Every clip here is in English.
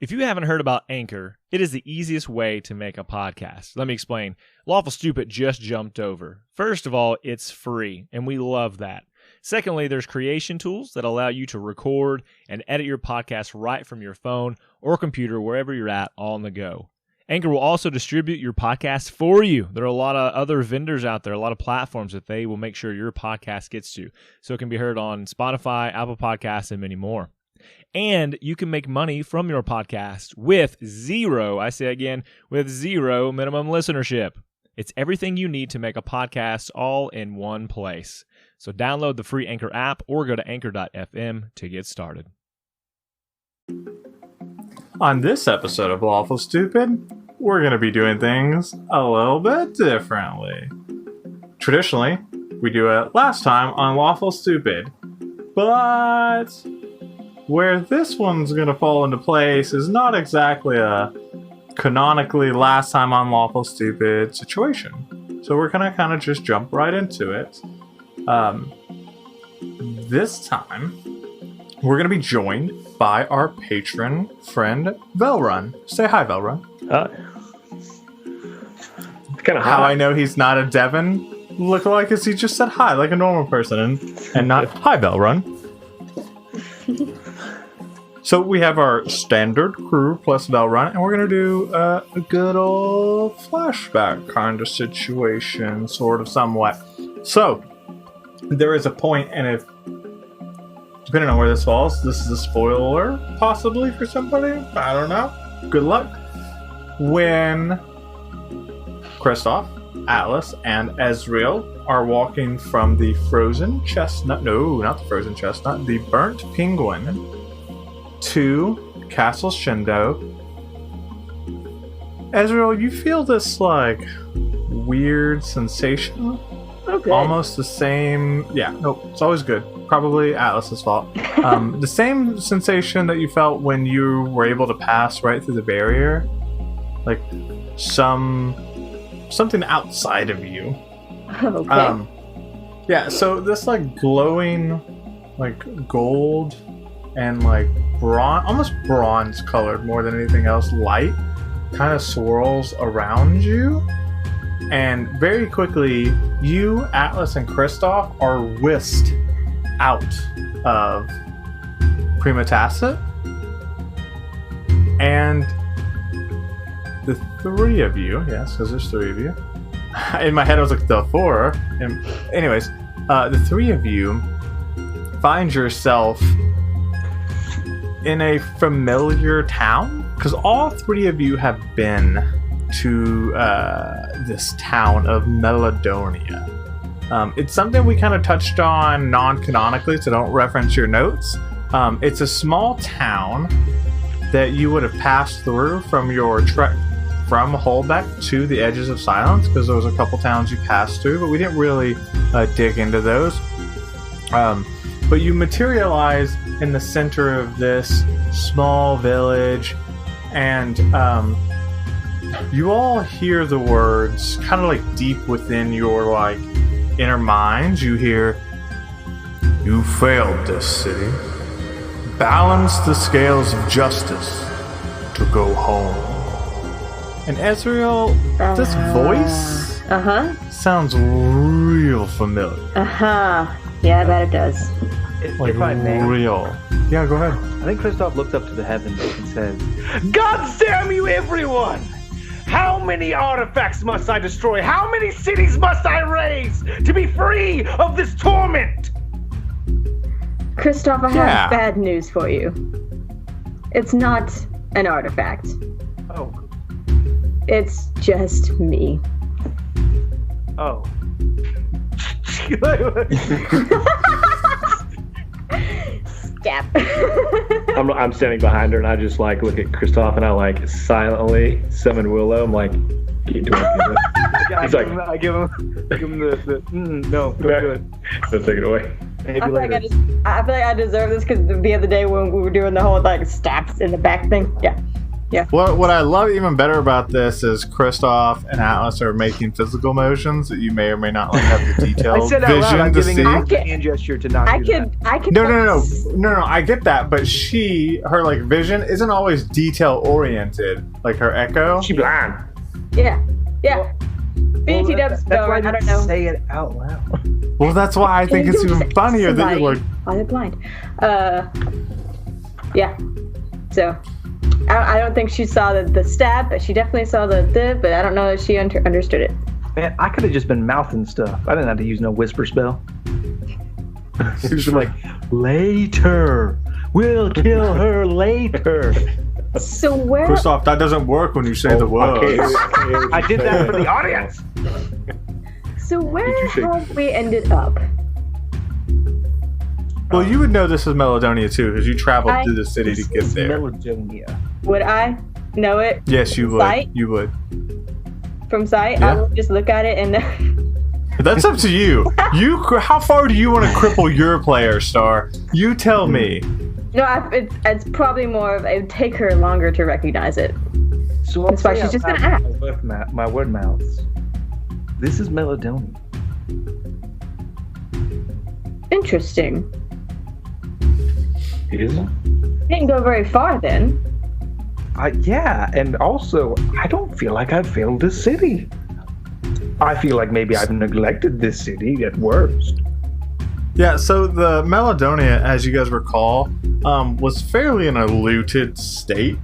If you haven't heard about Anchor, it is the easiest way to make a podcast. Let me explain. Lawful Stupid just jumped over. First of all, it's free, and we love that. Secondly, there's creation tools that allow you to record and edit your podcast right from your phone or computer, wherever you're at, all on the go. Anchor will also distribute your podcast for you. There are a lot of other vendors out there, a lot of platforms that they will make sure your podcast gets to. So it can be heard on Spotify, Apple Podcasts, and many more. And you can make money from your podcast with zero minimum listenership. It's everything you need to make a podcast all in one place. So download the free Anchor app or go to anchor.fm to get started. On this episode of Lawful Stupid, we're going to be doing things a little bit differently. Traditionally, we do it last time on Lawful Stupid, but where this one's going to fall into place is not exactly a canonically last time on Lawful Stupid situation. So we're going to kind of just jump right into it. This time, we're going to be joined by our patron friend, Velrun. Say hi, Velrun. It's kind of How I know he's not a Devon lookalike is he just said hi like a normal person and not hi, Velrun. So we have our standard crew plus Velrun, and we're going to do a good old flashback kind of situation, sort of somewhat. So, there is a point, and if, depending on where this falls, this is a spoiler, possibly, for somebody. I don't know. Good luck. When Kristoff, Atlas, and Ezreal are walking from the frozen chestnut, no, not the frozen chestnut, the burnt penguin, to Castle Shindo. Ezreal, you feel this, like, weird sensation. Okay. Almost the same... Yeah, nope, it's always good. Probably Atlas's fault. The same sensation that you felt when you were able to pass right through the barrier. Like, something outside of you. Okay. Yeah, so this, like, glowing, like, gold and, like, almost bronze colored more than anything else, light kind of swirls around you, and very quickly you, Atlas, and Kristoff are whisked out of Prima Tacit, and the three of you, yes, because there's three of you, in my head I was like the four, and anyways, the three of you find yourself in a familiar town, because all three of you have been to this town of Meladonia. It's something we kind of touched on non-canonically, so don't reference your notes. It's a small town that you would have passed through from your trek from Holbeck to the Edges of Silence, because there was a couple towns you passed through, but we didn't really dig into those. But you materialize in the center of this small village, and you all hear the words kind of like deep within your like inner minds. You hear, "You failed this city. Balance the scales of justice to go home." And Ezreal, this voice sounds real familiar. Yeah, I bet it does. If I may. Real. Yeah, go ahead. I think Kristoff looks up to the heavens and says, "God damn you, everyone! How many artifacts must I destroy? How many cities must I raise to be free of this torment?" Kristoff, I have bad news for you. It's not an artifact. Oh. It's just me. Oh. Gap. I'm standing behind her, and I just like look at Kristoff, and I like silently summon Willow. I'm like, keep doing it. I give him the no, don't do it. Don't take it away. I feel like I deserve this because the other day when we were doing the whole like stabs in the back thing. Yeah. Yeah. What I love even better about this is Kristoff and Atlas are making physical motions that you may or may not like have the I detailed said out loud, vision I'm to giving see. a hand gesture to not do that. I could. No. I get that, but her like vision isn't always detail oriented, like her Echo. She blind. Yeah. BT dubs. That's why I I don't didn't know. say it out loud. Well, that's why I think it's even funnier that you're like. Why they're blind? Yeah. So, I don't think she saw the stab, but she definitely saw the. But I don't know if she understood it. Man, I could have just been mouthing stuff. I didn't have to use no whisper spell. She was like, later. We'll kill her later. So where? Kristoff, that doesn't work when you say the words. I did that for the audience. So where have we ended up? Well, you would know this is Meladonia too, because you traveled through the city to get there. Meladonia. Would I know it? Yes, you would. Sight? You would. From sight? Yeah. I would just look at it and. That's up to you. How far do you want to cripple your player, Star? You tell me. No, it's probably more of it would take her longer to recognize it. So That's why she's just gonna act. My word mouths. This is Meladonia. Interesting. It is. Didn't go very far then. Yeah, and also, I don't feel like I've failed this city. I feel like maybe I've neglected this city at worst. Yeah, so the Meladonia, as you guys recall, was fairly in a looted state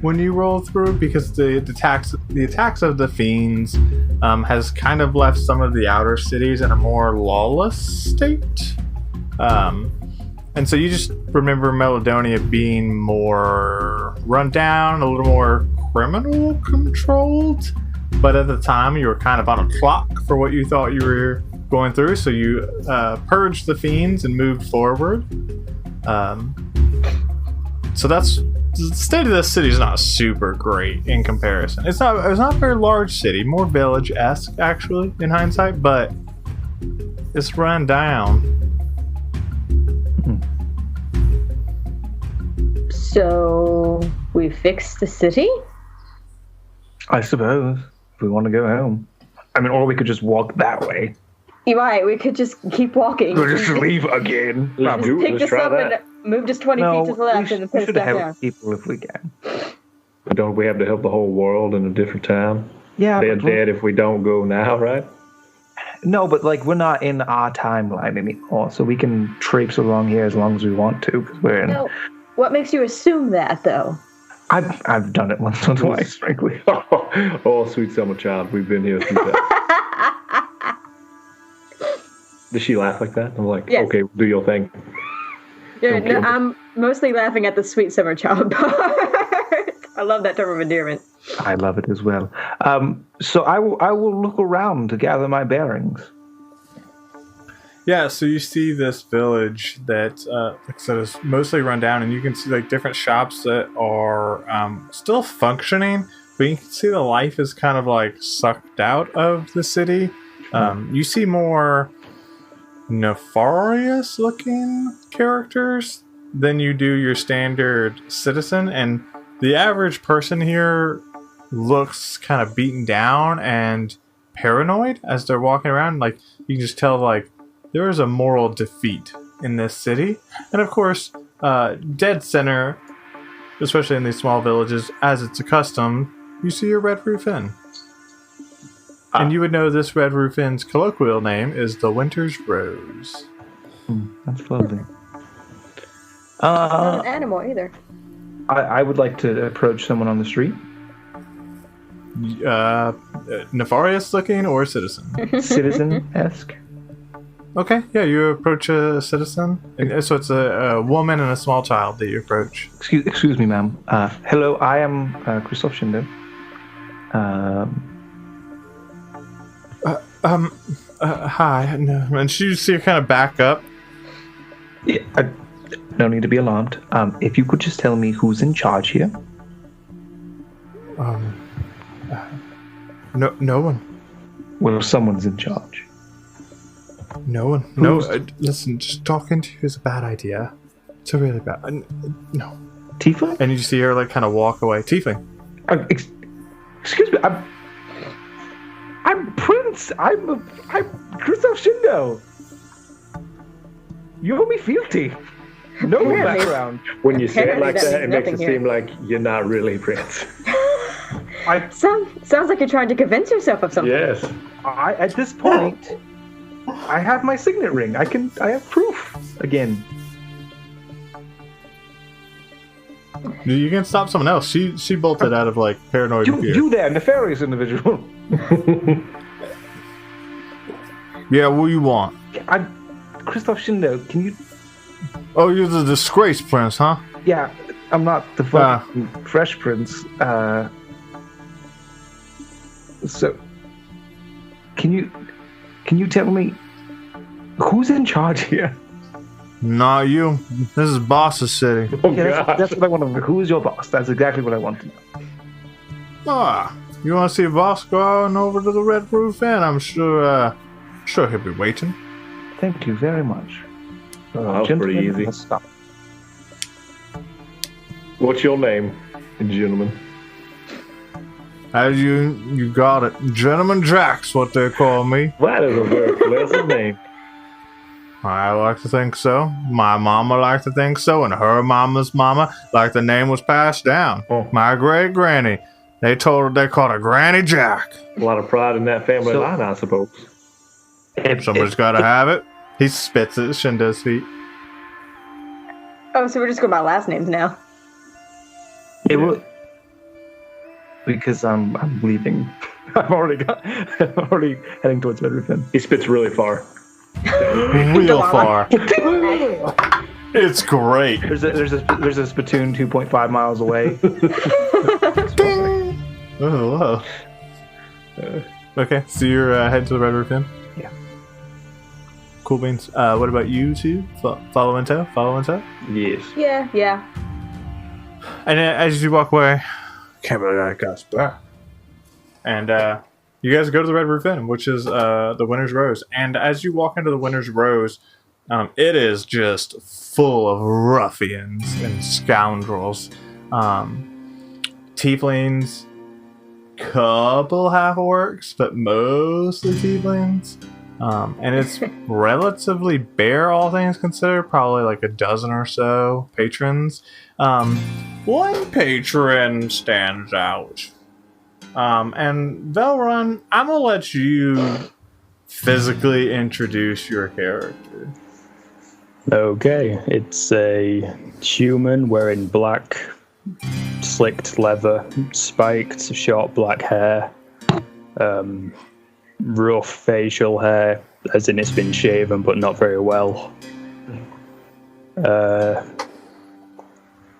when you roll through, because the attacks of the fiends has kind of left some of the outer cities in a more lawless state. And so you just remember Meladonia being more run down, a little more criminal controlled. But at the time, you were kind of on a clock for what you thought you were going through. So you purged the fiends and moved forward. So that's the state of this city is not super great in comparison. It's not a very large city, more village-esque actually in hindsight, but it's run down. So we fixed the city? I suppose, if we want to go home. I mean, or we could just walk that way. You're right, we could just keep walking. We'll just leave again. Let's Pick this try up that. and move just 20 feet to the left and then put we us should back help down. people if we can. But don't we have to help the whole world in a different time? Yeah, They're but dead if we don't go now, right? no, but like we're not in our timeline anymore, so we can traipse along here as long as we want to, because we're in. No, what makes you assume that, though? I've done it once or twice, frankly. Oh, sweet summer child, we've been here a few times. Does she laugh like that? I'm like, Yes. okay, do your thing. Yeah, Okay. no, I'm mostly laughing at the sweet summer child part. I love that term of endearment. I love it as well. So I will look around to gather my bearings. Yeah, so you see this village that, like I said, is mostly run down, and you can see like different shops that are still functioning, but you can see the life is kind of like sucked out of the city. You see more nefarious looking characters than you do your standard citizen, and the average person here looks kind of beaten down and paranoid as they're walking around. Like, you can just tell, like, there is a moral defeat in this city. And of course, dead center, especially in these small villages, as it's accustomed, you see a Red Roof Inn. And you would know this Red Roof Inn's colloquial name is the Winter's Rose. That's lovely. Not an animal either. I would like to approach someone on the street. Nefarious looking or citizen? Citizen-esque. Okay, yeah, you approach a citizen. And so it's a woman and a small child that you approach. Excuse me, ma'am. Hello, I am Kristoff Shindo. Hi. No. And you see her kind of back up. Yeah, no need to be alarmed. If you could just tell me who's in charge here. No one. Well, someone's in charge. No one. No, listen, just talking to you is a bad idea. It's a really bad... no. Tifa? And you see her like kind of walk away. Tiefling. Excuse me. I'm Prince. I'm Christoph Shindo. You owe me fealty. No background. When you say it like Apparently that, it makes it nothing here. seem like you're not really Prince. Sounds like you're trying to convince yourself of something. Yes. At this point, I have my signet ring. I have proof again. You can stop someone else. She bolted out of like paranoid fear. You there, nefarious individual. Yeah, what do you want? Christoph Shindo, can you... Oh, you're the disgraced prince, huh? Yeah, I'm not the fucking fresh prince. So, can you tell me who's in charge here? Not you. This is boss's city. Oh, Yeah, gosh. that's what I want to know. Who is your boss? That's exactly what I want to know. You want to see boss go on over to the Red Roof Inn? I'm sure he'll be waiting. Thank you very much. Oh, that was pretty Gentlemen, easy. let's stop. What's your name, gentlemen? As you got it. Gentleman Jack's what they call me. That is a very pleasant name. I like to think so. My mama liked to think so, and her mama's mama, like the name was passed down. Oh. My great granny. They told her they called her Granny Jack. A lot of pride in that family So- line, I suppose. Somebody's got to have it. He spits at Shindo's feet. Oh, so we're just going by last names now. It will, because I'm leaving. I'm already heading towards Red Roof Inn. He spits really far. Real far. It's great. There's a spittoon 2.5 miles away. Ding! Oh, whoa. Okay, so you're heading to the Red Roof Inn? Yeah. Cool beans. What about you two? Follow in tow? Follow in tow? Yes. Yeah. And as you walk away, can't believe that guy's back. And you guys go to the Red Roof Inn, which is the Winter's Rose. And as you walk into the Winter's Rose, it is just full of ruffians and scoundrels. Tieflings, couple half-orcs, but mostly tieflings. And it's relatively bare, all things considered. Probably like a dozen or so patrons. One patron stands out. And Velrun, I'm gonna let you physically introduce your character. Okay, it's a human wearing black, slicked leather, spiked, short black hair, rough facial hair, as in it's been shaven but not very well.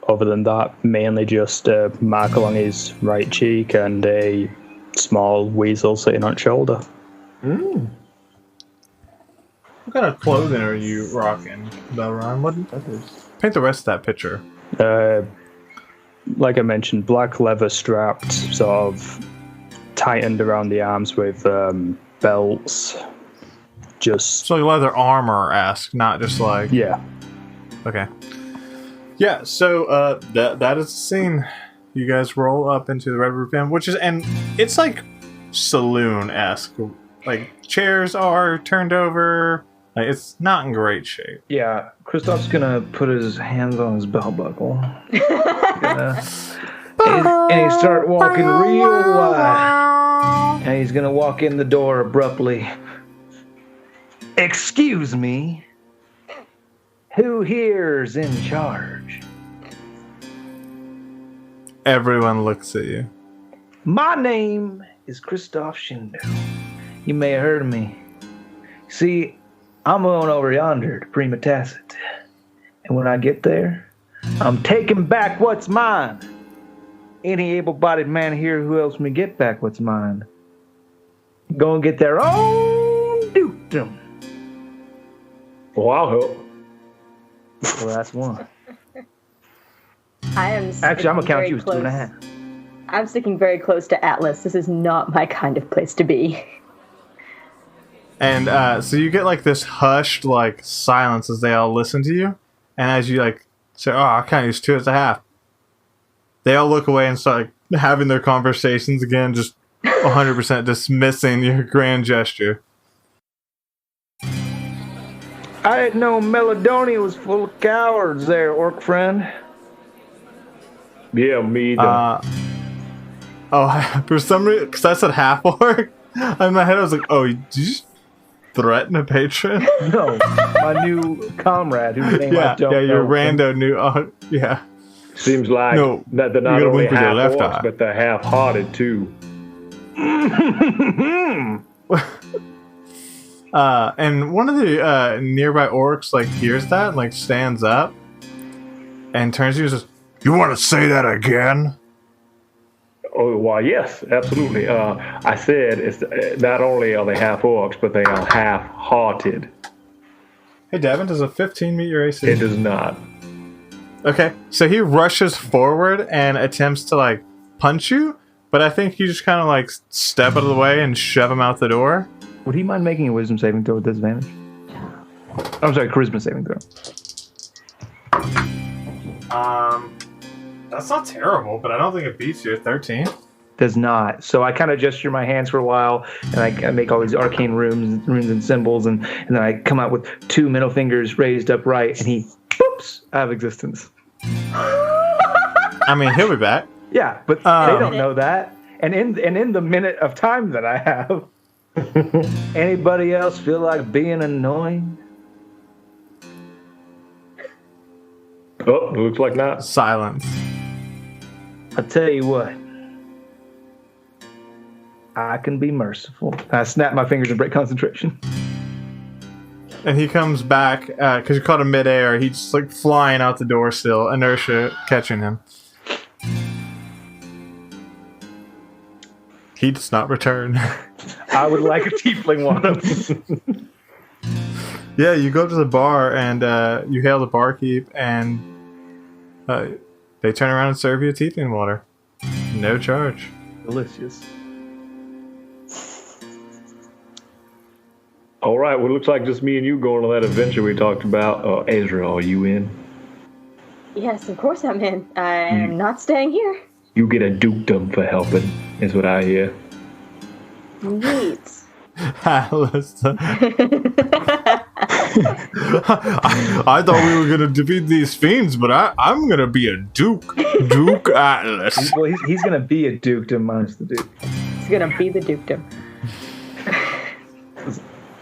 Other than that, mainly just a mark along his right cheek and a small weasel sitting on shoulder. What kind of clothing are you rocking, Velrun? Paint the rest of that picture. Like I mentioned, black leather strapped, sort of tightened around the arms with belts. Just So leather armor-esque, not just like... yeah. Okay. Yeah, so that is the scene. You guys roll up into the Red Roof Inn, which is... And it's like saloon-esque. Like, chairs are turned over. Like, it's not in great shape. Yeah, Christoph's gonna put his hands on his belt buckle. And he start walking real wide. And he's gonna walk in the door abruptly. Excuse me. Who here's in charge? Everyone looks at you. My name is Christoph Shindo. You may have heard of me. See, I'm going over yonder to Prima Tacit. And when I get there, I'm taking back what's mine. Any able-bodied man here who helps me get back what's mine, gonna get their own dukedom. Well, I'll help. Well, that's one. I am. Actually, I'm gonna count you as close. 2.5. I'm sticking very close to Atlas. This is not my kind of place to be. And so you get like this hushed like silence as they all listen to you. And as you like say, oh, I can't use 2.5. They all look away and start like, having their conversations again, just 100% dismissing your grand gesture. I didn't know Meladonia was full of cowards there, orc friend. Yeah, me either. For some reason, because I said half orc, in my head I was like, oh, did you just threaten a patron? No, my new comrade whose name I don't know. Yeah, your rando new, yeah. Seems like that they're not only half orcs, but they're half-hearted too. And one of the nearby orcs like hears that and like stands up and turns to you and says, "You want to say that again?" Oh, why, yes, absolutely. I said it's not only are they half orcs, but they are half-hearted. Hey, Devin, does a 15 meet your AC? It does not. Okay, so he rushes forward and attempts to like punch you, but I think you just kind of like step out of the way and shove him out the door. Would he mind making a wisdom saving throw with disadvantage? I'm sorry, charisma saving throw. That's not terrible, but I don't think it beats you at 13. Does not. So I kind of gesture my hands for a while, and I make all these arcane runes and symbols, and then I come out with 2 middle fingers raised upright, and he, boops, out of existence. I mean, he'll be back. Yeah, but they don't know that. And in the minute of time that I have, anybody else feel like being annoying? Oh, looks like not. Silence. I'll tell you what. I can be merciful. I snap my fingers and break concentration. And he comes back, because you caught him midair. He's just like flying out the door still, inertia catching him. He does not return. I would like a tiefling one. Yeah, you go to the bar and you hail the barkeep, and they turn around and serve you a tiefling water. No charge. Delicious. All right, well, it looks like just me and you going on that adventure we talked about. Ezra, are you in? Yes, of course I'm in. I am not staying here. You get a dukedom for helping, is what I hear. Neat. Alistair. I thought we were going to defeat these fiends, but I'm going to be a duke. Duke Atlas. Well, he's going to be a dukedom minus the duke. He's going to be the dukedom.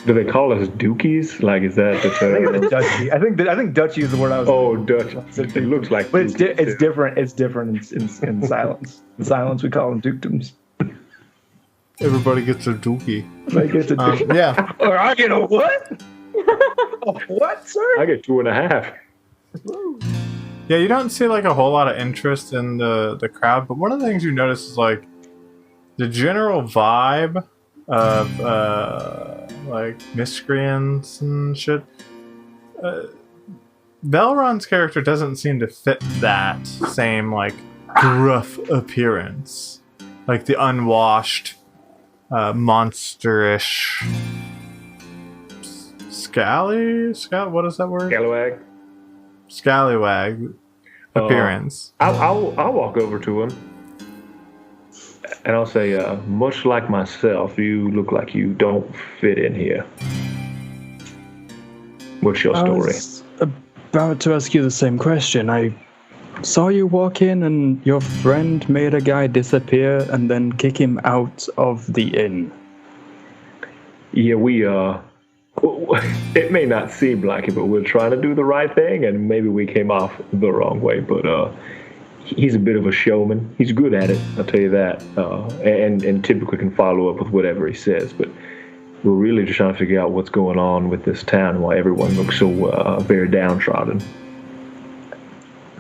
Do they call us dukies? Like, is that the term? I think it's a duchy. I think duchy is the word I was. Oh, duchy. It looks like. But it's different. It's different in silence. In silence, we call them dukedoms. Everybody gets a dookie. I get a dookie. Yeah. Or I get a what? A what, sir? I get 2.5. Yeah, you don't see like a whole lot of interest in the crowd, but one of the things you notice is like the general vibe of like miscreants and shit. Velrun's character doesn't seem to fit that same like gruff appearance, like the unwashed, monsterish, what is that word? Scallywag appearance. I'll walk over to him and I'll say, much like myself, you look like you don't fit in here. What's your story? I was about to ask you the same question. I saw you walk in and your friend made a guy disappear and then kick him out of the inn. Yeah, it may not seem like it, but we're trying to do the right thing, and maybe we came off the wrong way, but he's a bit of a showman. He's good at it, I'll tell you that, and typically can follow up with whatever he says, but we're really just trying to figure out what's going on with this town and why everyone looks so very downtrodden.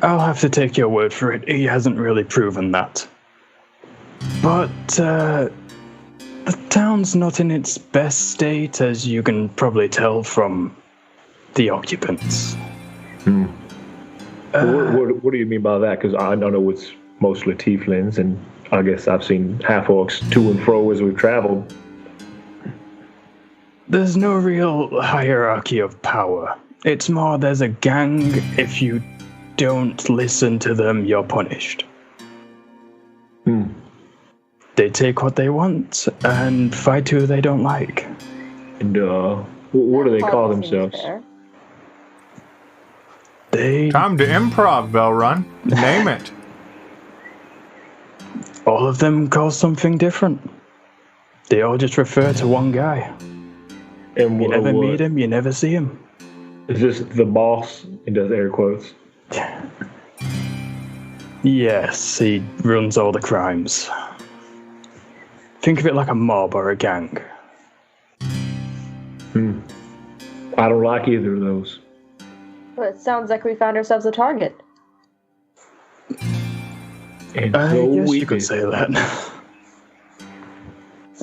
I'll have to take your word for it. He hasn't really proven that. But the town's not in its best state, as you can probably tell from the occupants. What do you mean by that? Because I don't know, it's mostly tieflings, and I guess I've seen half-orcs to and fro as we've traveled. There's no real hierarchy of power. It's more there's a gang. If you don't listen to them, you're punished. they take what they want and fight who they don't like. And what do they call That seems themselves? fair. They Time to improv, Velrun. Name it. all of them call something different. They all just refer to one guy. And You never meet him, you never see him. Is this the boss? He does air quotes. Yes, he runs all the crimes. Think of it like a mob or a gang. I don't like either of those. Well, it sounds like we found ourselves a target. And I so guess we you could did. say that.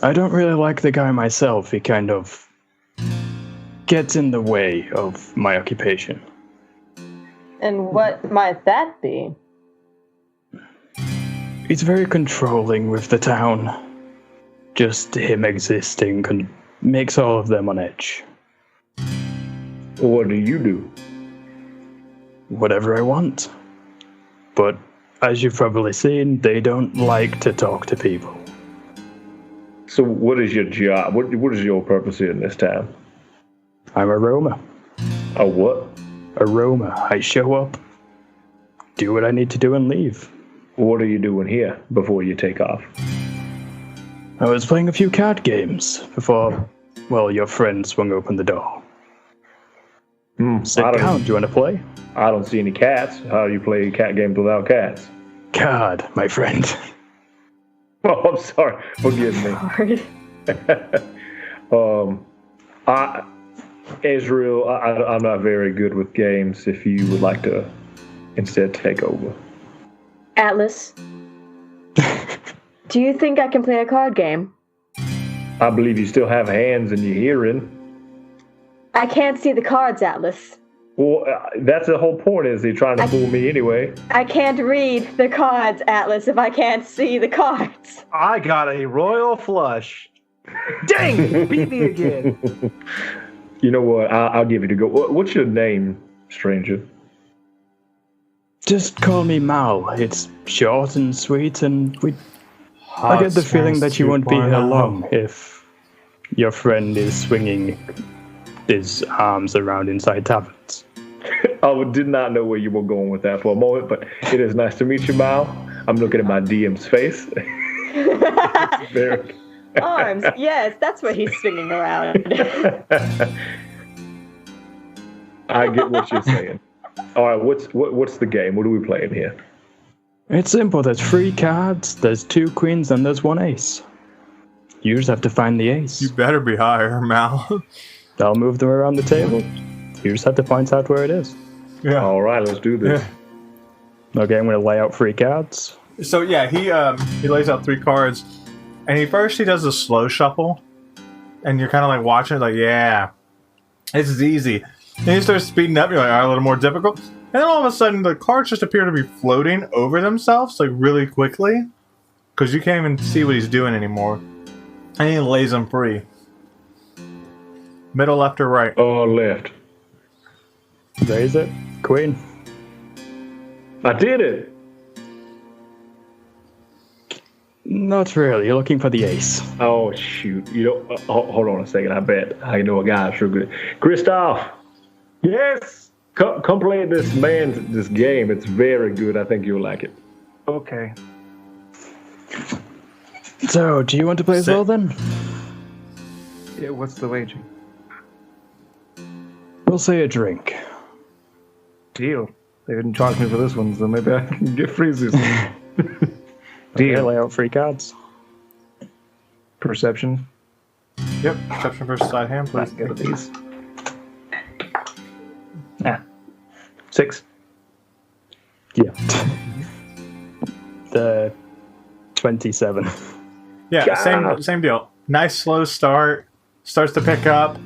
I don't really like the guy myself. He kind of gets in the way of my occupation. And what might that be? He's very controlling with the town. Just him existing makes all of them on edge. What do you do? Whatever I want. But as you've probably seen, they don't like to talk to people. So what is your job? What is your purpose here in this town? I'm a roamer. A what? A roamer. I show up, do what I need to do, and leave. What are you doing here before you take off? I was playing a few card games before, well, your friend swung open the door. Sit down. Do you want to play? I don't see any cats. How do you play cat games without cats? Card, my friend. Oh, I'm sorry. Forgive me. Israel, I'm not very good with games. If you would like to instead take over. Atlas, do you think I can play a card game? I believe you still have hands and you're hearing. I can't see the cards, Atlas. Well, that's the whole point. Is he trying to fool me anyway? I can't read the cards, Atlas, if I can't see the cards. I got a royal flush. Dang! Beat me again. You know what? I'll give you to go. What's your name, stranger? Just call me Mal. It's short and sweet, and I get the feeling that you won't be here long if your friend is swinging his arms around inside taverns. I did not know where you were going with that for a moment, but it is nice to meet you, Mal. I'm looking at my DM's face. Very... Arms, yes, that's what he's swinging around. I get what you're saying. All right, what's the game? What are we playing here? It's simple. There's 3 cards, there's 2 queens, and there's 1 ace. You just have to find the ace. You better be higher, Mal. I'll move them around the table. You just have to point out where it is. Yeah. All right, let's do this. Okay, I'm going to lay out 3 cards. So yeah, he lays out 3 cards, and he does a slow shuffle, and you're kind of like watching it, like, yeah, this is easy. And he starts speeding up. You're like, all right, a little more difficult. And then all of a sudden, the cards just appear to be floating over themselves, like really quickly, because you can't even see what he's doing anymore. And he lays them free. Middle, left, or right? Oh, left. Raise it. Queen. I did it. Not really. You're looking for the ace. Oh shoot! You know, hold on a second. I bet I know a guy sure good. Christoph. Yes. Come play this game. It's very good. I think you'll like it. Okay. So, do you want to play as well then? Yeah, what's the wager? We'll say a drink. Deal. They didn't charge me for this one, so maybe I can get free this one. Okay, lay out 3 cards. Perception. Yep. Perception versus side hand, please. Let's go to these. 6. Yeah. The 27. Yeah, same deal. Nice slow start. Starts to pick up.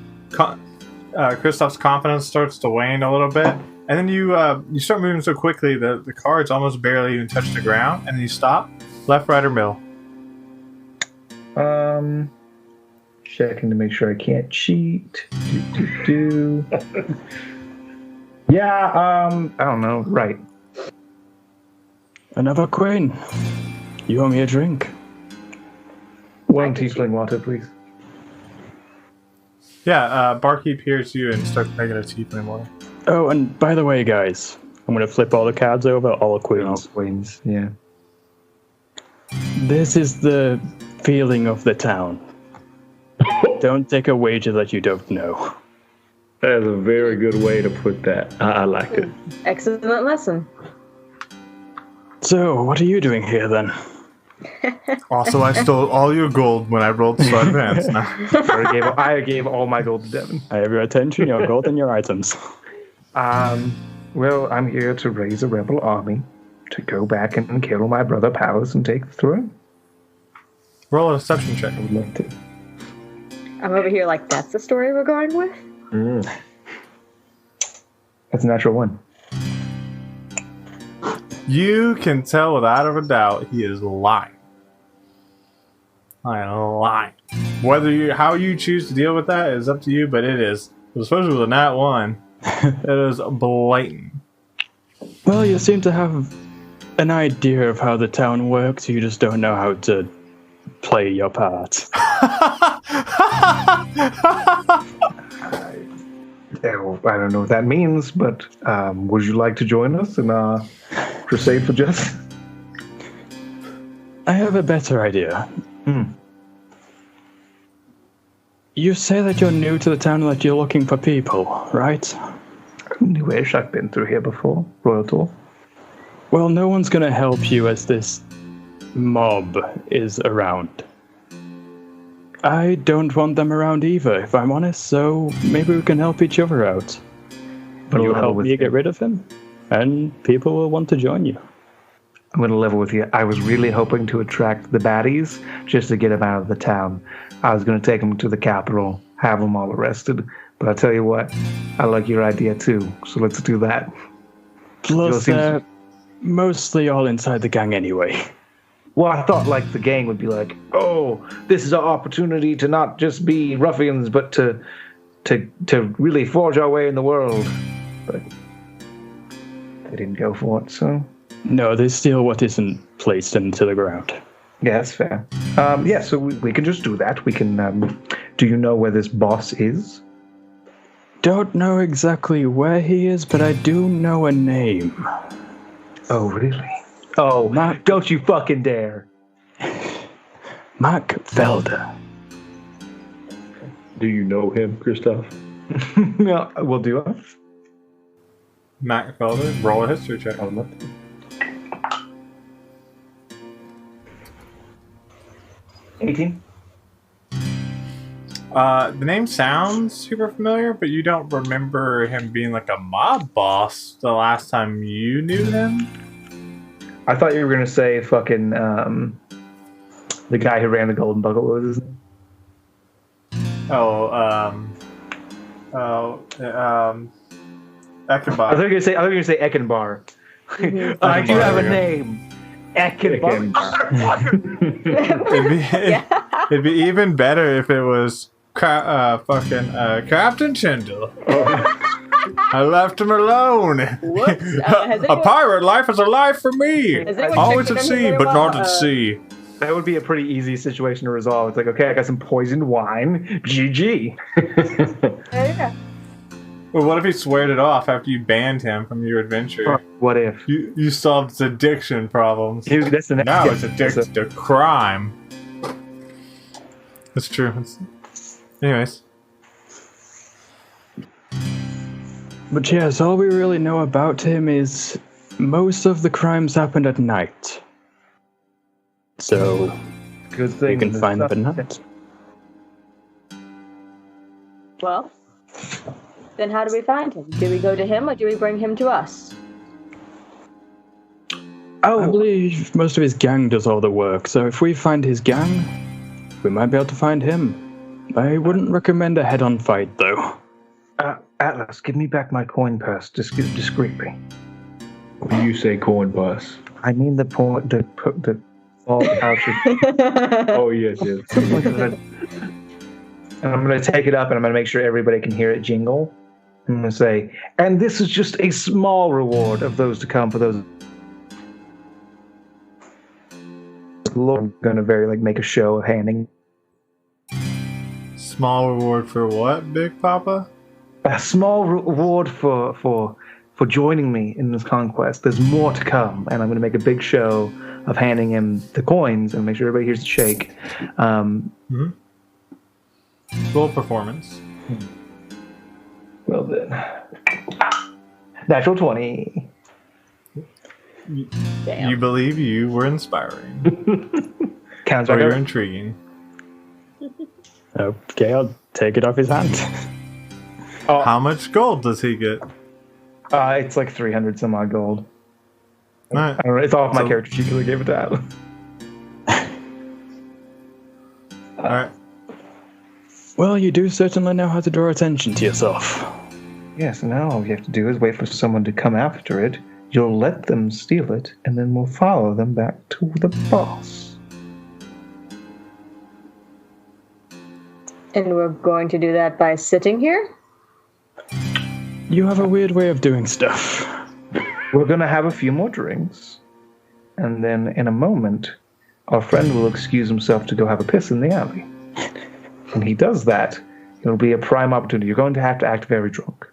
Christoph's confidence starts to wane a little bit. And then you start moving so quickly that the cards almost barely even touch the ground. And then you stop. Left, right, or middle? Checking to make sure I can't cheat. Yeah, I don't know. Right. Another queen. You owe me a drink. One can tiefling water, please. Yeah, barkeep hears you and starts making a tiefling water. Oh, and by the way, guys, I'm going to flip all the cards over, all queens. Queens, yeah. This is the feeling of the town. Don't take a wager that you don't know. That is a very good way to put that. I like it. Excellent lesson. So, what are you doing here then? Also, I stole all your gold when I rolled so advanced. Now. I gave all my gold to Devin. I have your attention, your gold, and your items. Well, I'm here to raise a rebel army to go back and kill my brother Palace and take the throne. Roll a deception check. I would like to. I'm over here like, that's the story we're going with? That's a natural one. You can tell without a doubt he is lying. Lying. How you choose to deal with that is up to you, but it is, especially with a nat 1, it is blatant. Well, you seem to have an idea of how the town works, you just don't know how to play your part. I don't know what that means, but would you like to join us in our crusade for justice? I have a better idea. You say that you're new to the town and that you're looking for people, right? Newish, I've been through here before. Royal Tour. Well, no one's going to help you as this mob is around. I don't want them around either, if I'm honest, so maybe we can help each other out. But You help me get rid of him, and people will want to join you. I'm going to level with you. I was really hoping to attract the baddies just to get them out of the town. I was going to take them to the capital, have them all arrested. But I'll tell you what, I like your idea too, so let's do that. Plus, they're mostly all inside the gang anyway. Well, I thought like the gang would be like, oh, this is our opportunity to not just be ruffians, but to really forge our way in the world. But they didn't go for it, so... No, they steal what isn't placed into the ground. Yeah, that's fair. So we can just do that. We can... do you know where this boss is? Don't know exactly where he is, but I do know a name. Oh, really? Oh, don't you fucking dare. Mark Velder. Do you know him, Christoph? No, we'll do it. Mac Felder, roll a history check. I'd love to. 18. The name sounds super familiar, but you don't remember him being like a mob boss the last time you knew him? I thought you were going to say fucking the guy who ran the Golden Bucket. What was his name? Eckenbar. I thought you were going to say Eckenbar. I do have a name. Eckenbar. It'd be even better if it was Captain Tyndall. I left him alone. A pirate life is a life for me. Always at sea, but not at sea. That would be a pretty easy situation to resolve. It's like, okay, I got some poisoned wine. GG. Yeah. Well, what if he sweared it off after you banned him from your adventure? What if? You solved his addiction problems. That's the next Now it's addicted to crime. That's true. Anyways. But yes, all we really know about him is most of the crimes happened at night. So, good thing you can find them at night. Well, then how do we find him? Do we go to him or do we bring him to us? I believe most of his gang does all the work, so if we find his gang, we might be able to find him. I wouldn't recommend a head-on fight, though. Atlas, give me back my coin purse discreetly. When you say coin purse. I mean the pouch. Oh, yes. And I'm going to take it up and I'm going to make sure everybody can hear it jingle. I'm going to say, and this is just a small reward of those to come for those. I'm going to make a show of handing small reward for what, Big Papa? A small reward for joining me in this conquest. There's more to come, and I'm going to make a big show of handing him the coins and make sure everybody hears the shake. Roll performance. Well then, natural 20. Damn. You believe you were inspiring. Counts Or right you're there. intriguing. Okay, I'll take it off his hand. How much gold does he get? It's like 300 some odd gold. Alright. I don't know, it's off my So- character sheet because I gave it to Alan. Alright. Well, you do certainly know how to draw attention to yourself. Yes, now all you have to do is wait for someone to come after it. You'll let them steal it, and then we'll follow them back to the boss. And we're going to do that by sitting here? You have a weird way of doing stuff. We're going to have a few more drinks, and then in a moment, our friend will excuse himself to go have a piss in the alley. When he does that, it'll be a prime opportunity. You're going to have to act very drunk.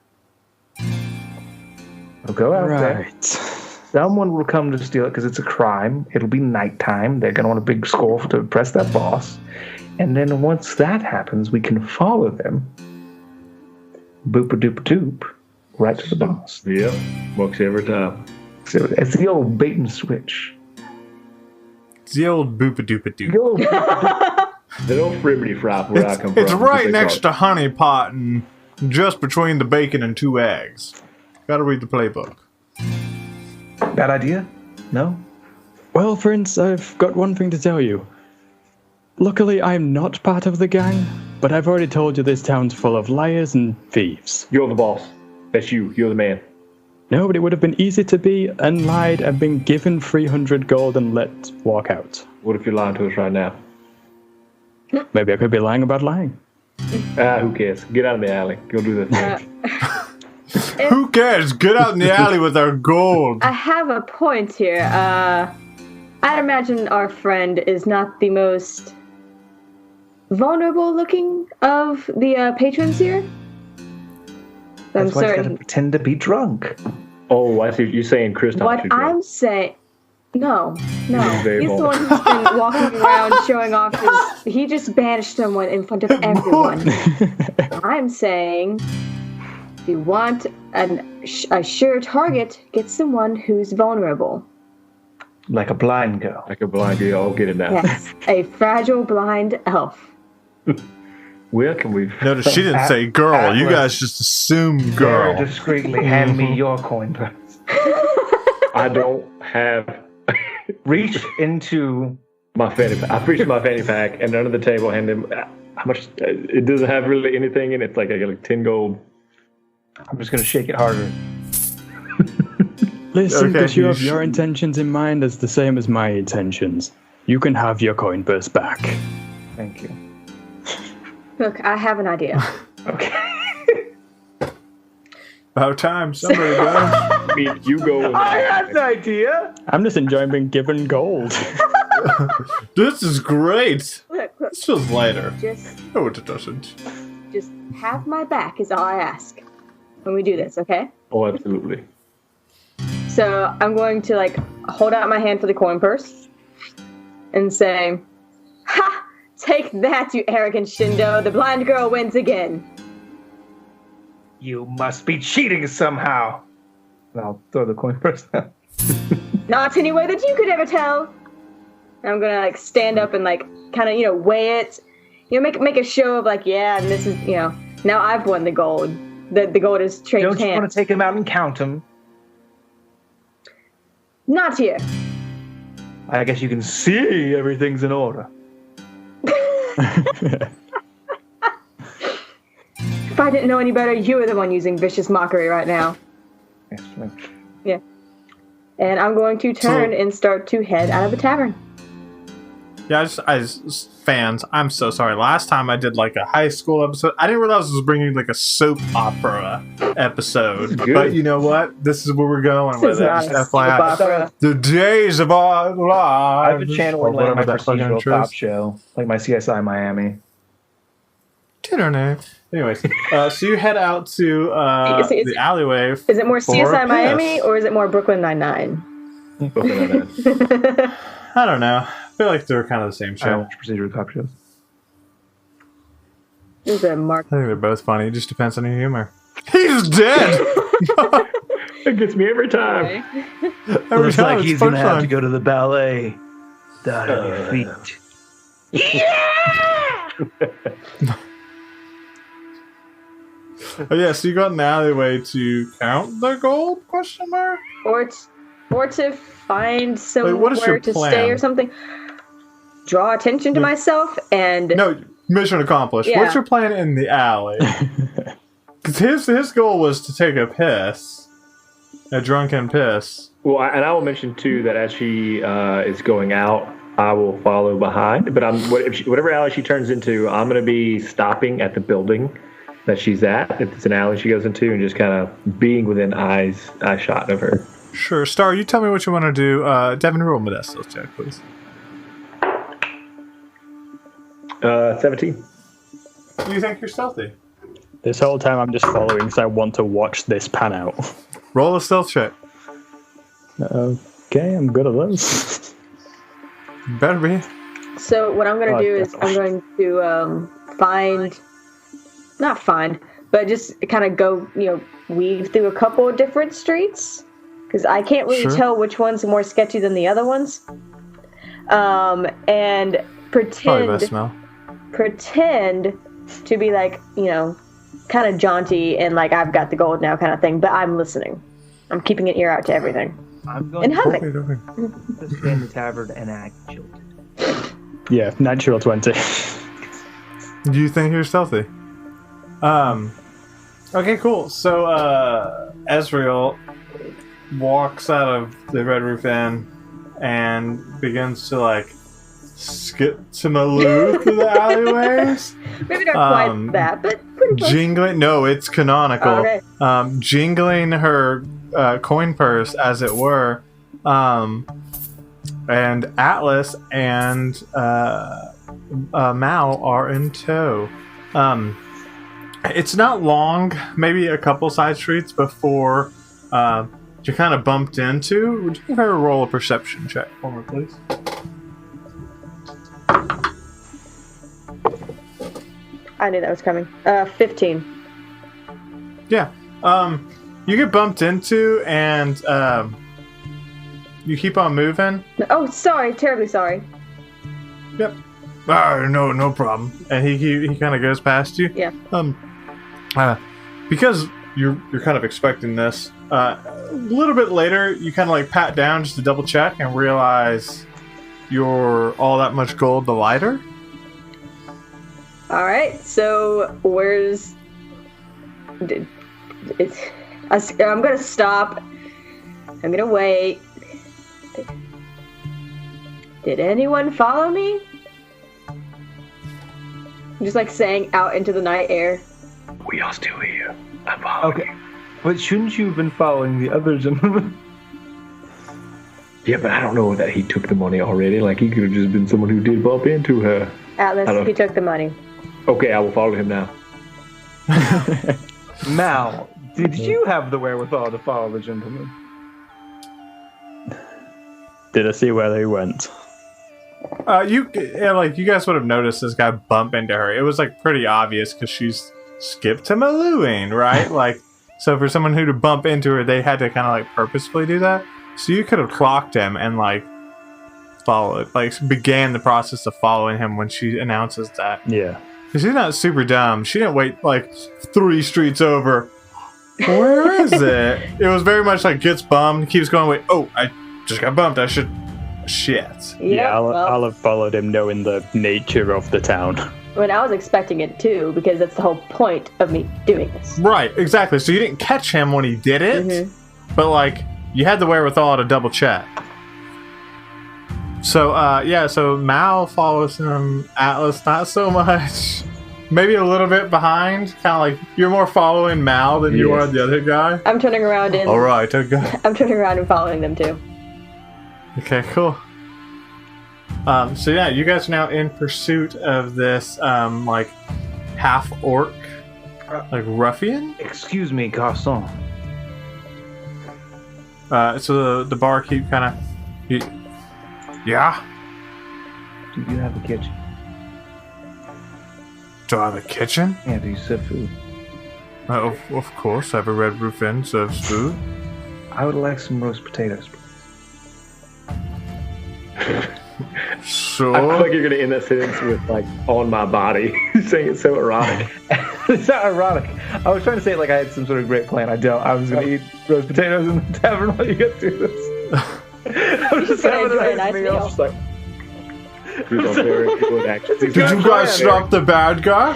We'll go out there. Right. Someone will come to steal it because it's a crime. It'll be nighttime. They're going to want a big score to impress that boss. And then once that happens, we can follow them. Boop-a-doop-a-doop. Right to the boss. Yep. Works every time. So it's the old bait and switch. It's the old boop-a-doop-a-doop. The old They don't fribbity frap where I come from. It's right next to Honey Pot and just between the bacon and 2 eggs. Gotta read the playbook. Bad idea? No? Well, Prince, I've got one thing to tell you. Luckily, I'm not part of the gang, but I've already told you this town's full of liars and thieves. You're the boss. That's you. You're the man. No, but it would have been easy to be and lied and been given 300 gold and let walk out. What if you're lying to us right now? Maybe I could be lying about lying. Who cares? Get out of the alley. Go do the thing. Who cares? Get out in the alley with our gold. I have a point here. I imagine our friend is not the most vulnerable looking of the patrons here. I'm That's why he's got to certain. pretend to be drunk. Oh, I see. You're saying Kristoff. What should go. I'm saying. No. very He's the bold. one who's been walking around showing off his. He just banished someone in front of everyone. I'm saying, if you want a sure target, get someone who's vulnerable. Like a blind girl. Like a blind girl. I'll get it now. Yes, a fragile blind elf. Where can we? Notice she didn't say girl. You Atlas. guys just assume Very girl. discreetly hand me your coin purse. I don't have Reach into. my fanny pack. I reached my fanny pack and under the table hand him. How much? It doesn't have really anything in it. It's like I got like 10 gold. I'm just going to shake it harder. Listen, Okay, because you you have your should- intentions in mind as the same as my intentions. You can have your coin purse back. Thank you. Look, I have an idea. Okay. About time somebody goes. I mean, you go. I had an idea. I'm just enjoying being given gold. This is great. Look, This feels lighter. just No, it doesn't. have my back is all I ask when we do this, okay? Oh, absolutely. So I'm going to like hold out my hand for the coin purse and say, "Ha! Take that, you arrogant Shindo! The blind girl wins again." You must be cheating somehow. And I'll throw the coin purse down. Not any way that you could ever tell. And I'm gonna like stand up and like kind of weigh it, make a show of like, yeah, and this is now I've won the gold. The gold is changed Don't you want hands. to take him out and count him? Not here. I guess you can see everything's in order. If I didn't know any better, you were the one using vicious mockery right now. Yes, right. Yeah. And I'm going to turn and start to head out of the tavern. Yeah, fans, I'm so sorry. Last time I did like a high school episode, I didn't realize I was bringing like a soap opera episode. Good. But you know what? This is where we're going with This is it. not Just a soap FYI. opera. The days of our lives. I've been channeling or like my whatever that fucking procedural intro cop is. show, like my CSI Miami. Anyways, so you head out to the alleyway. Is it more CSI Miami or is it more Brooklyn Nine-Nine? I don't know. I feel like they're kind of the same show. Procedural cop shows. There's a mark. I think they're both funny. It just depends on your humor. He's dead! It gets me every time. Looks like he's going to have to go to the ballet. Down on your feet. Oh, yeah, so you got an alleyway to count the gold? Question mark? Or to find somewhere to plan? stay or something. Draw attention to myself and... No, mission accomplished. Yeah. What's your plan in the alley? Because his goal was to take a piss. A drunken piss. Well, and I will mention, too, that as she is going out, I will follow behind. But whatever alley she turns into, I'm going to be stopping at the building that she's at. If it's an alley she goes into, and just kind of being within eye shot of her. Sure. Star, you tell me what you want to do. Devin, roll me that stealth check, please. 17. Do you think you're stealthy? This whole time I'm just following because I want to watch this pan out. Roll a stealth check. Okay, I'm good at those. Better be. So what I'm going to do is I'm going to but just kind of go, weave through a couple of different streets. Because I can't really tell which one's more sketchy than the other ones. And pretend to be like, kind of jaunty and like I've got the gold now kind of thing. But I'm listening. I'm keeping an ear out to everything. I'm going to stay in the tavern and act jilted. Yeah, natural 20. Do you think you're stealthy? Okay, cool. So, Ezreal walks out of the Red Roof Inn and begins to, skip to Maloo through the alleyways. Maybe not quite that, but pretty close. Jingling, no, it's canonical. Okay. Jingling her coin purse, as it were. And Atlas and Mal are in tow. It's not long, maybe a couple side streets before you're kind of bumped into. Would you ever roll a perception check for me, please? I knew that was coming. 15. Yeah. You get bumped into and you keep on moving. Oh, sorry. Terribly sorry. Yep. No problem. And he kind of goes past you. Yeah. Because you're kind of expecting this. A little bit later, you kind of pat down just to double check and realize you're all that much gold the lighter. All right. So where's? I'm gonna stop. I'm gonna wait. Did anyone follow me? Just saying out into the night air. We are still here. I'm following you. But shouldn't you have been following the other gentleman? Yeah, but I don't know that he took the money already. He could have just been someone who did bump into her. Atlas, he took the money. Okay, I will follow him now. Mal, did you have the wherewithal to follow the gentleman? Did I see where they went? You guys would have noticed this guy bump into her. It was pretty obvious because she's skipped to Malooing, right? So for someone who to bump into her, they had to kind of purposefully do that. So you could have clocked him and followed, began the process of following him when she announces that. Yeah. Because she's not super dumb. She didn't wait 3 streets over. Where is it? It was very much gets bummed, keeps going, wait, oh, I just got bumped. I should. Shit. Yeah, I'll have followed him knowing the nature of the town. I was expecting it too, because that's the whole point of me doing this. Right, exactly. So you didn't catch him when he did it, but you had the wherewithal to double check. So, so Mal follows him, Atlas not so much. Maybe a little bit behind, kind of you're more following Mal than you are the other guy. I'm turning around and... All right, okay. I'm turning around and following them too. Okay, cool. So you guys are now in pursuit of this, half orc, like ruffian. Excuse me, garçon. So the barkeep kind of, yeah. Do you have a kitchen? Do I have a kitchen? Yeah, do you serve food? Of course, every Red Roof Inn serves food. I would like some roast potatoes. Sure. I feel like you're gonna end that sentence with like "on my body," saying it's so erotic. It's not ironic. I was trying to say it like I had some sort of great plan. I don't. I was gonna eat roast potatoes in the tavern while you get through this. I was just having enjoy a a nice nice meal. meal. Just like these are very good actions. Did you guys stop the bad guy?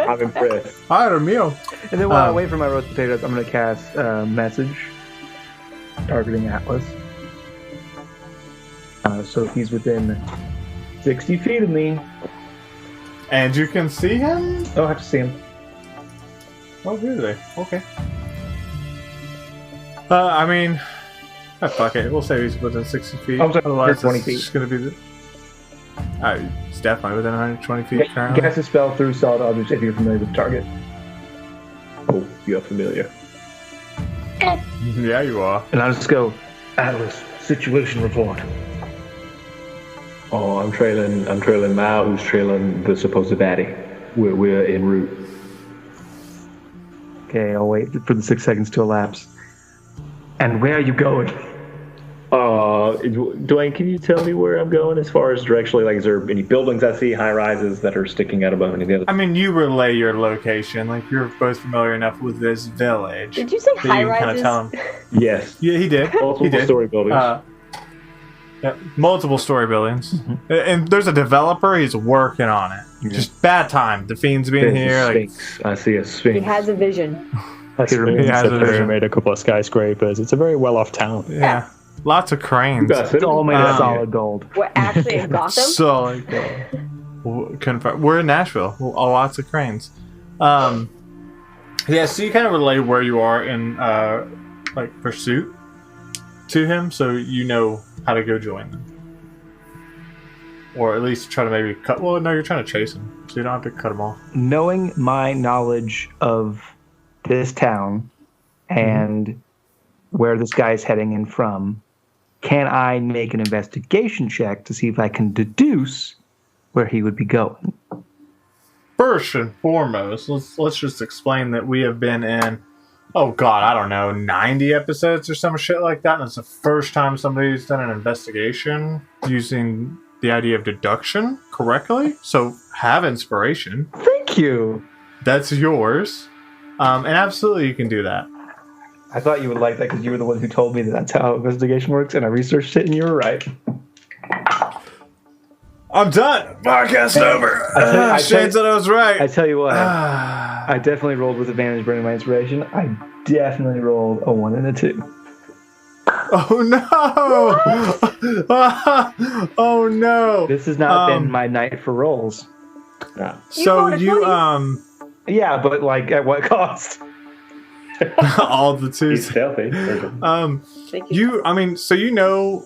I'm impressed. I had a meal. And then while I wait for my roast potatoes, I'm gonna cast message targeting Atlas. So he's within 60 feet of me. And you can see him? Oh, I have to see him. Oh, really? Okay. I mean, fuck it. We'll say he's within 60 feet. I'm sorry, Otherwise, 20 it's feet. just going to be the... it's definitely within 120 feet currently. Cast a spell through solid objects if you're familiar with the target. Oh, you are familiar. Yeah, you are. And I'll just go, Atlas, situation report. Oh, I'm trailing Mao, who's trailing the supposed baddie. We're en route. Okay, I'll wait for the 6 seconds to elapse. And where are you going? Dwayne, can you tell me where I'm going as far as directionally? Like, is there any buildings I see, high rises that are sticking out above any of the other? I mean, you relay your location. Like, you're both familiar enough with this village. Did you say that high you can kind rises? of tell him. Yes. Yeah, he did. Multiple He did. story buildings. Yeah, multiple story buildings. And there's a developer, he's working on it. Just bad time. The Fiend's being There's a here. Like, Sphinx. I see a Sphinx. He has a vision. That's He has a vision. made a couple of skyscrapers. It's a very well-off town. yeah. Lots of cranes. You guys It's all made of Um, solid gold. We're actually in Gotham. So, confirm. We're in Nashville. Lots of cranes. Yeah, so you kind of relay where you are in like pursuit to him, so you know how to go join them, or at least try to maybe cut. Well, no, you're trying to chase him, so you don't have to cut him off. Knowing my knowledge of this town and where this guy's heading in from, can I make an investigation check to see if I can deduce where he would be going? First and foremost, let's just explain that we have been in, oh god, I don't know, 90 episodes or some shit like that, and it's the first time somebody's done an investigation using the idea of deduction correctly. So have inspiration. Thank you. That's yours. And absolutely you can do that. I thought you would like that because you were the one who told me that that's how investigation works, and I researched it, and you were right. I'm done. Podcast over. Shane said I was right. I tell you what, I definitely rolled with advantage burning my inspiration. I definitely rolled a 1 and a 2. Oh no! Oh no! This has not been my night for rolls. So rolled a you 20. Yeah, but like at what cost? all the He's twos. stealthy. Thank you. I mean, so you know,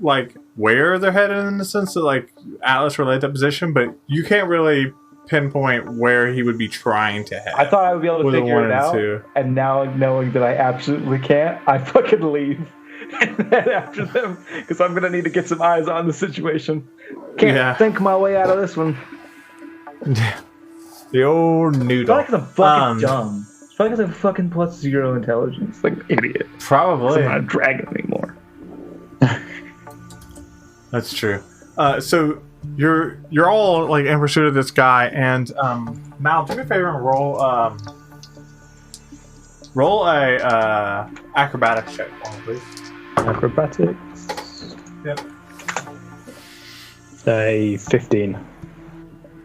like where they're headed in the sense that like Atlas relayed that position, but you can't really pinpoint where he would be trying to head. I thought I would be able to With a figure 1 it and out, 2. and now knowing that I absolutely can't, I fucking leave and head after them because I'm gonna need to get some eyes on the situation. Can't think my way out of this one. The old I feel noodle. like I'm fucking dumb. I feel like I'm fucking +0 intelligence, like an idiot. Probably. I'm not a dragon anymore. That's true. So you're all like in pursuit of this guy, and Mal, do me a favor and roll a acrobatics check for me, please. Acrobatics. Yep. A 15.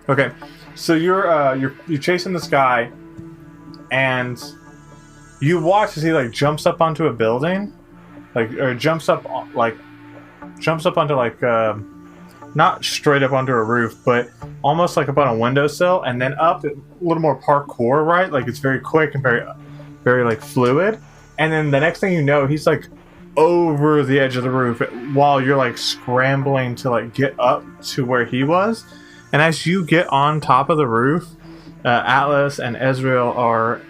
Okay, so you're chasing this guy, and you watch as he like jumps up onto a building, jumps up onto like not straight up onto a roof, but almost like up on a windowsill, and then up a little more parkour, right? Like it's very quick and very like fluid, and then the next thing you know, he's like over the edge of the roof while you're like scrambling to like get up to where he was. And as you get on top of the roof, Atlas and Ezreal are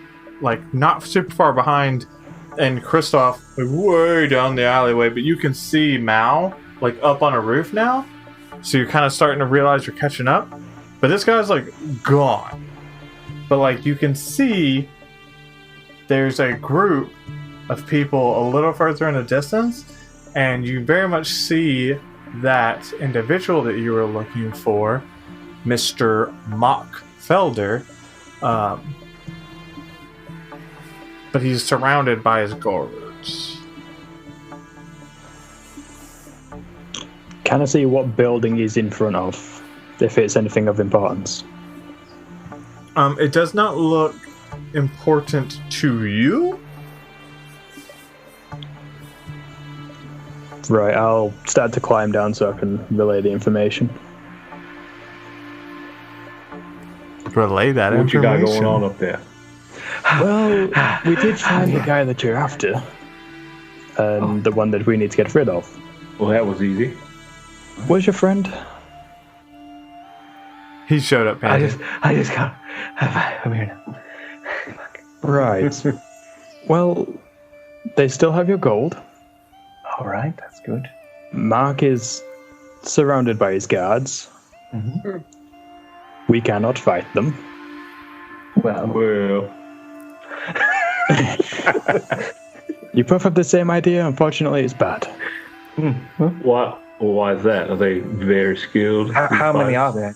like not super far behind, and Kristoff like way down the alleyway. But you can see Mao like up on a roof now, so you're kind of starting to realize you're catching up. But this guy's like gone. But like you can see, there's a group of people a little further in the distance, and you very much see that individual that you were looking for, Mr. Mock Felder, but he's surrounded by his guards. Can I see what building he's in front of, if it's anything of importance? It does not look important to you. Right, I'll start to climb down so I can relay the information. Relay that What you got information. going on up there? Well, we did find the guy that you're after, and the one that we need to get rid of. Well, that was easy. Where's your friend? He showed up. I Panty. just got. I'm here now. Right. Well, they still have your gold. All right, that's good. Mark is surrounded by his guards. Mm-hmm. We cannot fight them. Well, You both have the same idea. Unfortunately, it's bad. what? Why is that? Are they very skilled? How many are there?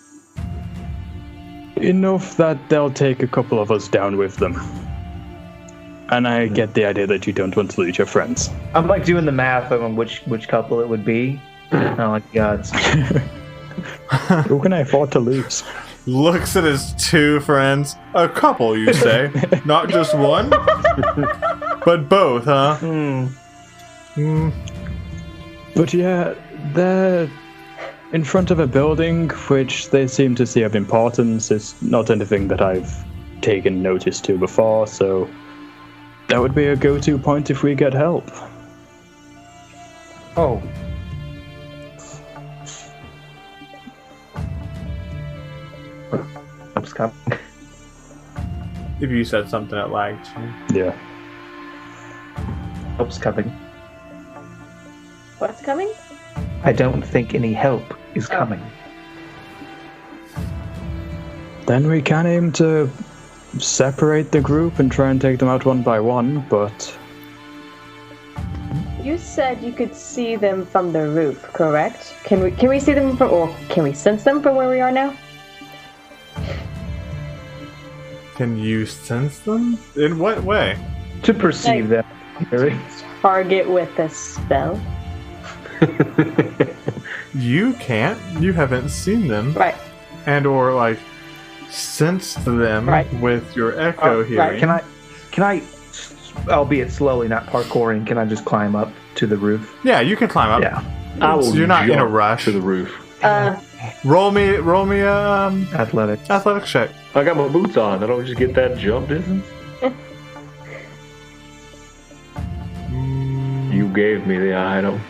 Enough that they'll take a couple of us down with them. And I get the idea that you don't want to lose your friends. I'm like doing the math on which couple it would be. I like the odds. Who can I afford to lose? Looks at his two friends. A couple, you say? Not just one? But both, huh? But yeah, they're in front of a building which they seem to see of importance. It's not anything that I've taken notice to before, so that would be a go-to point if we get help. Oh. Help's coming. If you said something that lagged. Yeah. Help's coming. What's coming? I don't think any help is coming. Then we can aim to separate the group and try and take them out one by one, but You said you could see them from the roof, correct? Can we see them from, or can we sense them from where we are now? Can you sense them? In what way? To perceive them. Really? Target with a spell. You can't. You haven't seen them. Right. And or like sensed them Right. with your echo hearing. right. Can I, albeit slowly, not parkouring, can I just climb up to the roof? Yeah, you can climb up. Yeah. I will So you're not in a jump rush. to the roof. Roll me a Athletic. athletics check. I got my boots on. I don't just get that jump distance. You gave me the item.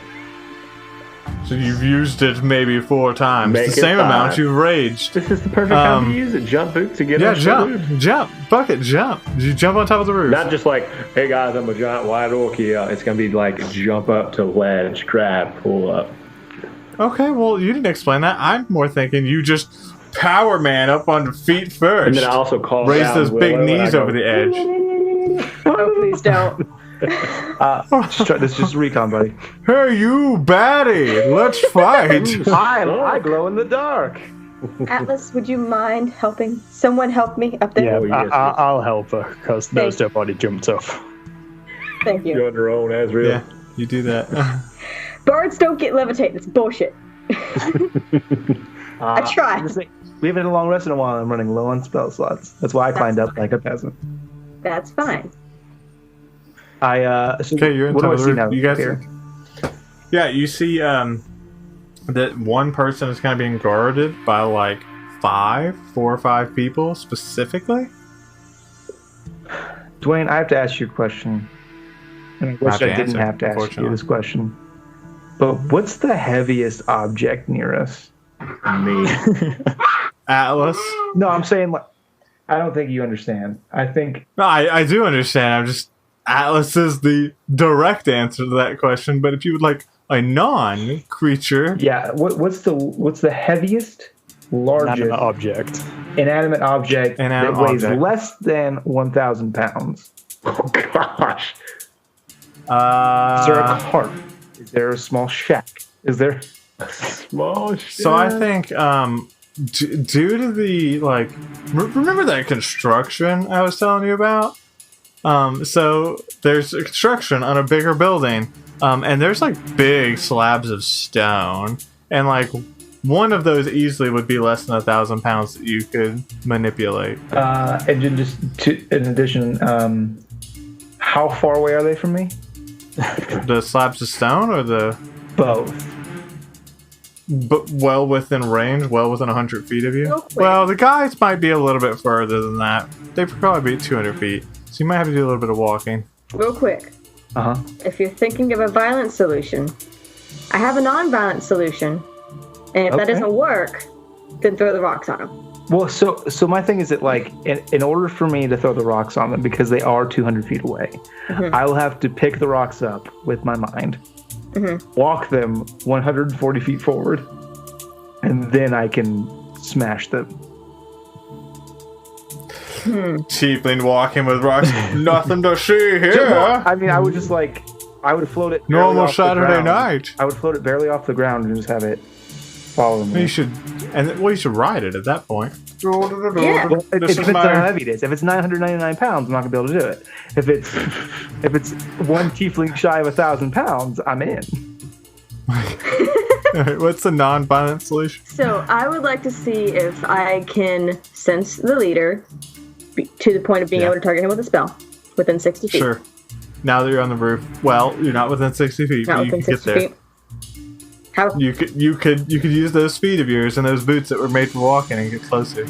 So you've used it maybe 4 times. Make the it same 5. amount you've raged. This is the perfect time to use it. Jump boots to get Yeah, on the jump. roof. Jump. Bucket, jump. You jump on top of the roof. Not just like, hey guys, I'm a giant white orc here. It's gonna be like jump up to ledge, grab, pull up. Okay, well, you didn't explain that. I'm more thinking you just power man up on feet first. And then I also call Raise down those big Willow and I knees go, over the edge. Oh, please don't. This is just recon, buddy. Hey, you baddie! Let's fight! I glow in the dark. Atlas, would you mind helping? Someone help me up there. yeah, Oh, yes, yes. I'll help her, because those two have already jumped up. Thank you. You're on your own, Ezreal. Yeah, you do that. Birds don't get levitated. It's bullshit. I tried. We haven't had a long rest in a while. I'm running low on spell slots. That's why I climbed up like a peasant. That's fine. So Okay, you're in what do top I of the see roof. now? You guys, Here? yeah, you see that one person is kind of being guarded by like 4 or 5 people specifically. Dwayne, I have to ask you a question. And I wish Have to I didn't answer, have to ask you unfortunately. this question. But what's the heaviest object near us? Me. Atlas. No, I'm saying like I don't think you understand. I think No, I do understand. I'm just Atlas is the direct answer to that question. But if you would like a non-creature, yeah. What's the heaviest, largest Inanimate object. that weighs less than 1,000 pounds? Oh gosh. Is there a cart? Is there a small shack? Is there a small shack? So I think due to the remember that construction I was telling you about? So there's a construction on a bigger building, and there's like big slabs of stone, and like one of those easily would be less than 1,000 pounds that you could manipulate. And then in addition, how far away are they from me? The slabs of stone or the both? But well within range, well within 100 feet of you. Real quick. Well, the guys might be a little bit further than that. They'd probably be 200 feet, so you might have to do a little bit of walking. Real quick. Uh-huh. If you're thinking of a violent solution, I have a non-violent solution. And if that doesn't work, then throw the rocks on them. Well, so my thing is that, like, in order for me to throw the rocks on them, because they are 200 feet away, I will have to pick the rocks up with my mind, walk them 140 feet forward, and then I can smash them. Tiefling walking with rocks. Nothing to see here. I mean, I would just I would float it. Normal off the Saturday ground. night. I would float it barely off the ground and just have it follow me. You should ride it at that point. Yeah. Well, it depends on how heavy it is. If it's 999 pounds, I'm not gonna be able to do it. If it's one tiefling shy of 1,000 pounds, I'm in. What's the non-violent solution? So I would like to see if I can sense the leader to the point of being able to target him with a spell within 60 feet. Sure. Now that you're on the roof, well, you're not within 60 feet, Not but you within can get 60 there. feet. How? You could use those feet of yours and those boots that were made for walking and get closer.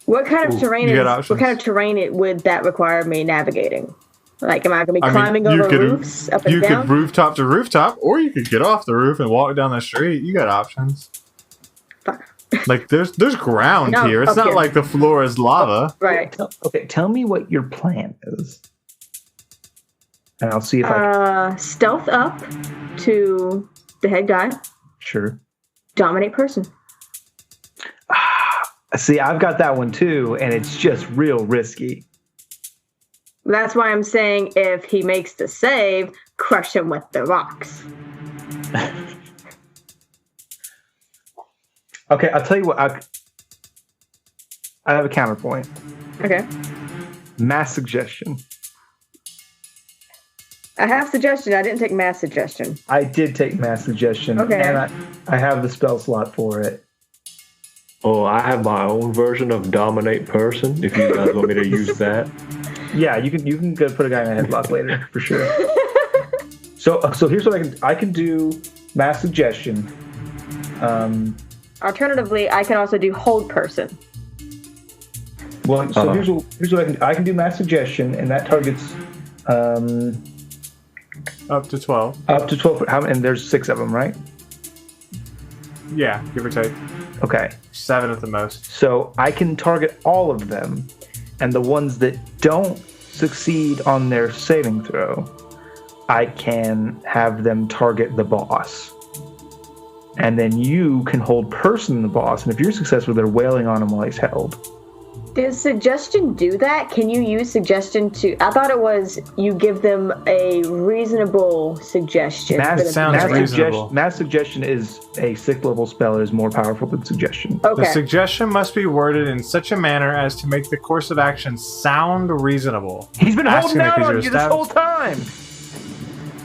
What kind of terrain you got is? options. What kind of terrain would that require me navigating? Like, am I going to be climbing over roofs up and you down? could rooftop to rooftop, or you could get off the roof and walk down the street. You got options. Fuck. Like there's ground No, here. It's up not here. like the floor is lava. Right. Okay, tell me what your plan is, and I'll see if I Stealth up to the head guy. Sure. Dominate person. See, I've got that one too, and it's just real risky. That's why I'm saying if he makes the save, crush him with the rocks. Okay, I'll tell you what. I have a counterpoint. Okay. Mass suggestion. I have suggestion. I didn't take mass suggestion. I did take mass suggestion, Okay. and I have the spell slot for it. Oh, I have my own version of dominate person. If you guys want me to use that. Yeah, you can go put a guy in a headlock later for sure. So here's what I can do mass suggestion. Alternatively, I can also do hold person. Well, so here's what I can do mass suggestion, and that targets Up to 12. up to 12. And there's 6 of them, right? Yeah, give or take. Okay. 7 at the most. So I can target all of them, and the ones that don't succeed on their saving throw, I can have them target the boss. And then you can hold person the boss, and if you're successful, they're wailing on him while he's held. Does suggestion do that? Can you use suggestion to... I thought it was you give them a reasonable suggestion. Sounds reasonable. Mass suggestion is a 6th level spell that is more powerful than suggestion. Okay. The suggestion must be worded in such a manner as to make the course of action sound reasonable. He's been holding Asking it out 'cause on you're you this whole established. time!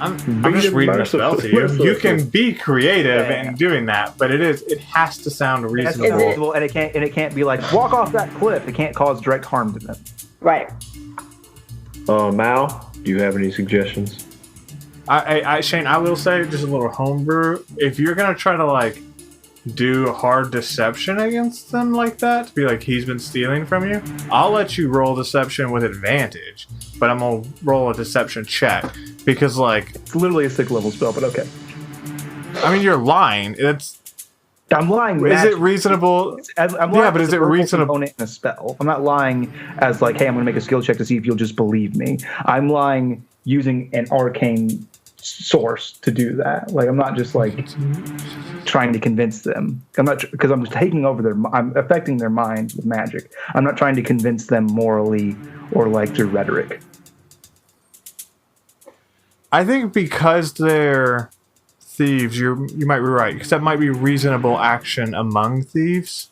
I'm just reading the spell to you. You can be creative in doing that, but it has to sound That's reasonable. reasonable, and it can't be like, walk off that cliff. It can't cause direct harm to them. Right. Mal, do you have any suggestions? Shane, I will say just a little homebrew. If you're gonna try to do hard deception against them like that, to be like he's been stealing from you, I'll let you roll deception with advantage, but I'm gonna roll a deception check because It's literally a 6th level spell, but okay. I mean you're lying. I'm lying. Is it reasonable? I'm Yeah, lying but as is a it verbal reasonable? component in a spell. I'm not lying as like, hey, I'm going to make a skill check to see if you'll just believe me. I'm lying using an arcane source to do that. Like, I'm not just like trying to convince them. I'm not, because I'm taking over I'm affecting their mind with magic. I'm not trying to convince them morally or like through rhetoric. I think because they're thieves, you might be right, because that might be reasonable action among thieves.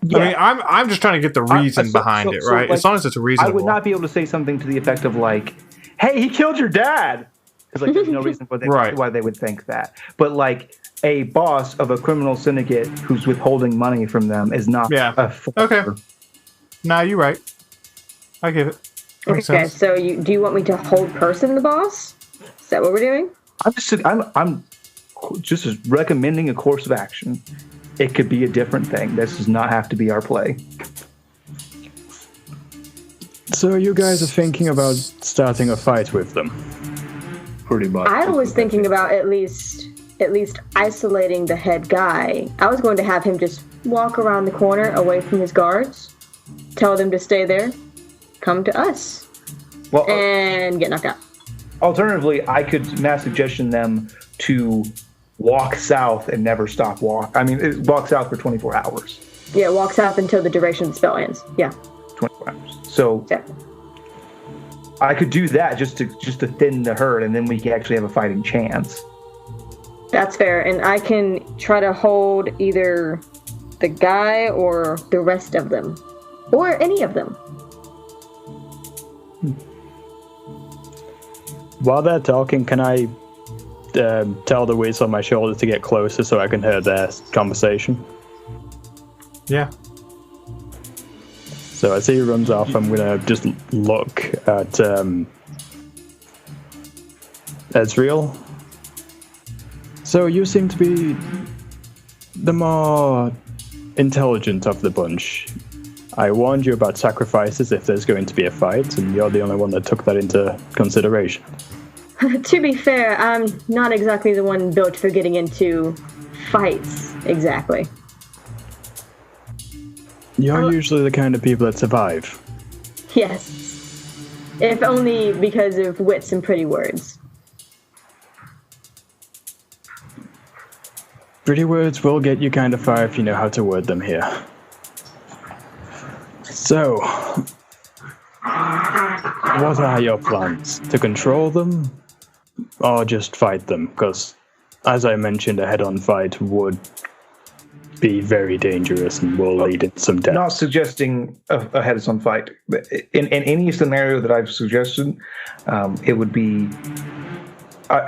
Yeah. I mean, I'm just trying to get the reason behind it, right? Like, as long as it's reasonable. I would not be able to say something to the effect of like, hey, he killed your dad. Because like, there's no reason why they would think that. But like a boss of a criminal syndicate who's withholding money from them is not a Okay. Nah, you're right. I give it. Makes Okay, sense. so do you want me to hold person the boss? Is that what we're doing? I'm just recommending a course of action. It could be a different thing. This does not have to be our play. So you guys are thinking about starting a fight with them? Pretty much. I was thinking about at least isolating the head guy. I was going to have him just walk around the corner away from his guards, tell them to stay there, come to us, and get knocked out. Alternatively, I could mass suggestion them to walk south and never stop walk south for 24 hours. Yeah, walk south until the duration of the spell ends. Yeah. 24 hours. So yeah. I could do that just to thin the herd, and then we can actually have a fighting chance. That's fair, and I can try to hold either the guy or the rest of them, or any of them. While they're talking, can I tell the whiz on my shoulder to get closer so I can hear their conversation? Yeah. So as he runs off, I'm gonna just look at Ezreal. So you seem to be the more intelligent of the bunch. I warned you about sacrifices if there's going to be a fight, and you're the only one that took that into consideration. To be fair, I'm not exactly the one built for getting into fights, exactly. You're usually the kind of people that survive. Yes. If only because of wits and pretty words. Pretty words will get you kind of far if you know how to word them here. So, what are your plans? To control them, or just fight them? Because, as I mentioned, a head-on fight would be very dangerous and will lead to some death. Not suggesting a head-on fight. In any scenario that I've suggested, it would be...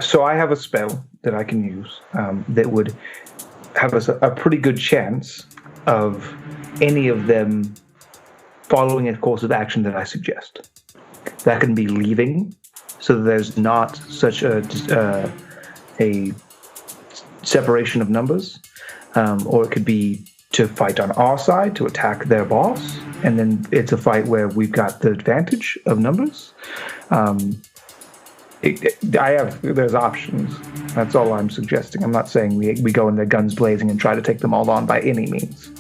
so I have a spell that I can use that would have a pretty good chance of any of them following a course of action that I suggest. That can be leaving, so that there's not such a separation of numbers, or it could be to fight on our side, to attack their boss, and then it's a fight where we've got the advantage of numbers. There's options. That's all I'm suggesting. I'm not saying we go in there guns blazing and try to take them all on by any means.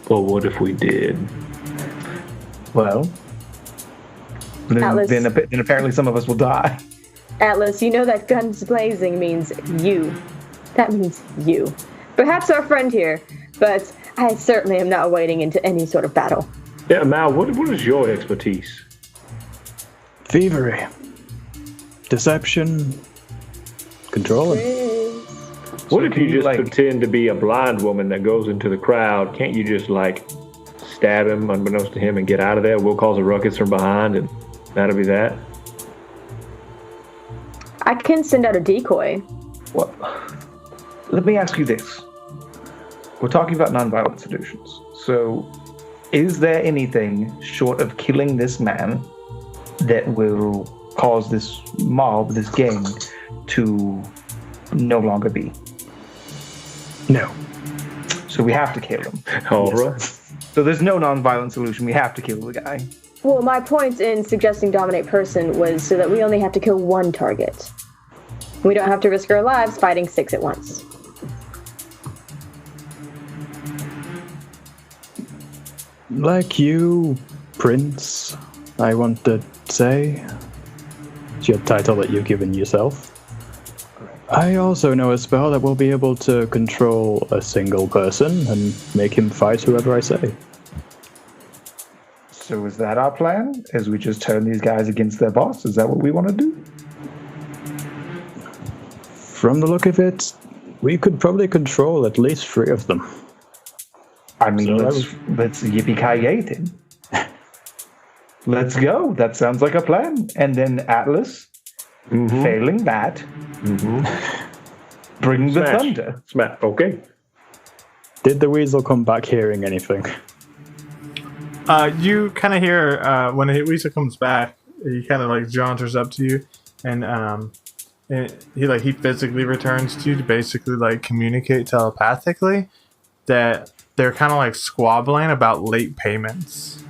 Well, what if we did? Well, then apparently some of us will die. Atlas, you know that guns blazing means you. That means you. Perhaps our friend here, but I certainly am not wading into any sort of battle. Yeah, Mal, what is your expertise? Thievery. Deception. Controlling. What if you just pretend to be a blind woman that goes into the crowd? Can't you just, stab him unbeknownst to him and get out of there? We'll cause a ruckus from behind, and that'll be that? I can send out a decoy. Well, let me ask you this. We're talking about nonviolent solutions. So, is there anything short of killing this man that will cause this mob, this gang, to no longer be? No. So we have to kill him. All right. So there's no non-violent solution. We have to kill the guy. Well, my point in suggesting dominate person was so that we only have to kill one target. We don't have to risk our lives fighting 6 at once. Like you, Prince, I want to say. It's your title that you've given yourself. I also know a spell that will be able to control a single person and make him fight whoever I say. So is that our plan? As we just turn these guys against their boss? Is that what we want to do? From the look of it, we could probably control at least 3 of them. I mean, So let's yippee-ki-yay then. Let's go. That sounds like a plan. And then Atlas, failing that, bring the thunder. Smash. Okay. Did the weasel come back hearing anything? You kind of hear when Weasel comes back, he kind of like jaunters up to you, and he physically returns to you to basically like communicate telepathically that they're kind of like squabbling about late payments,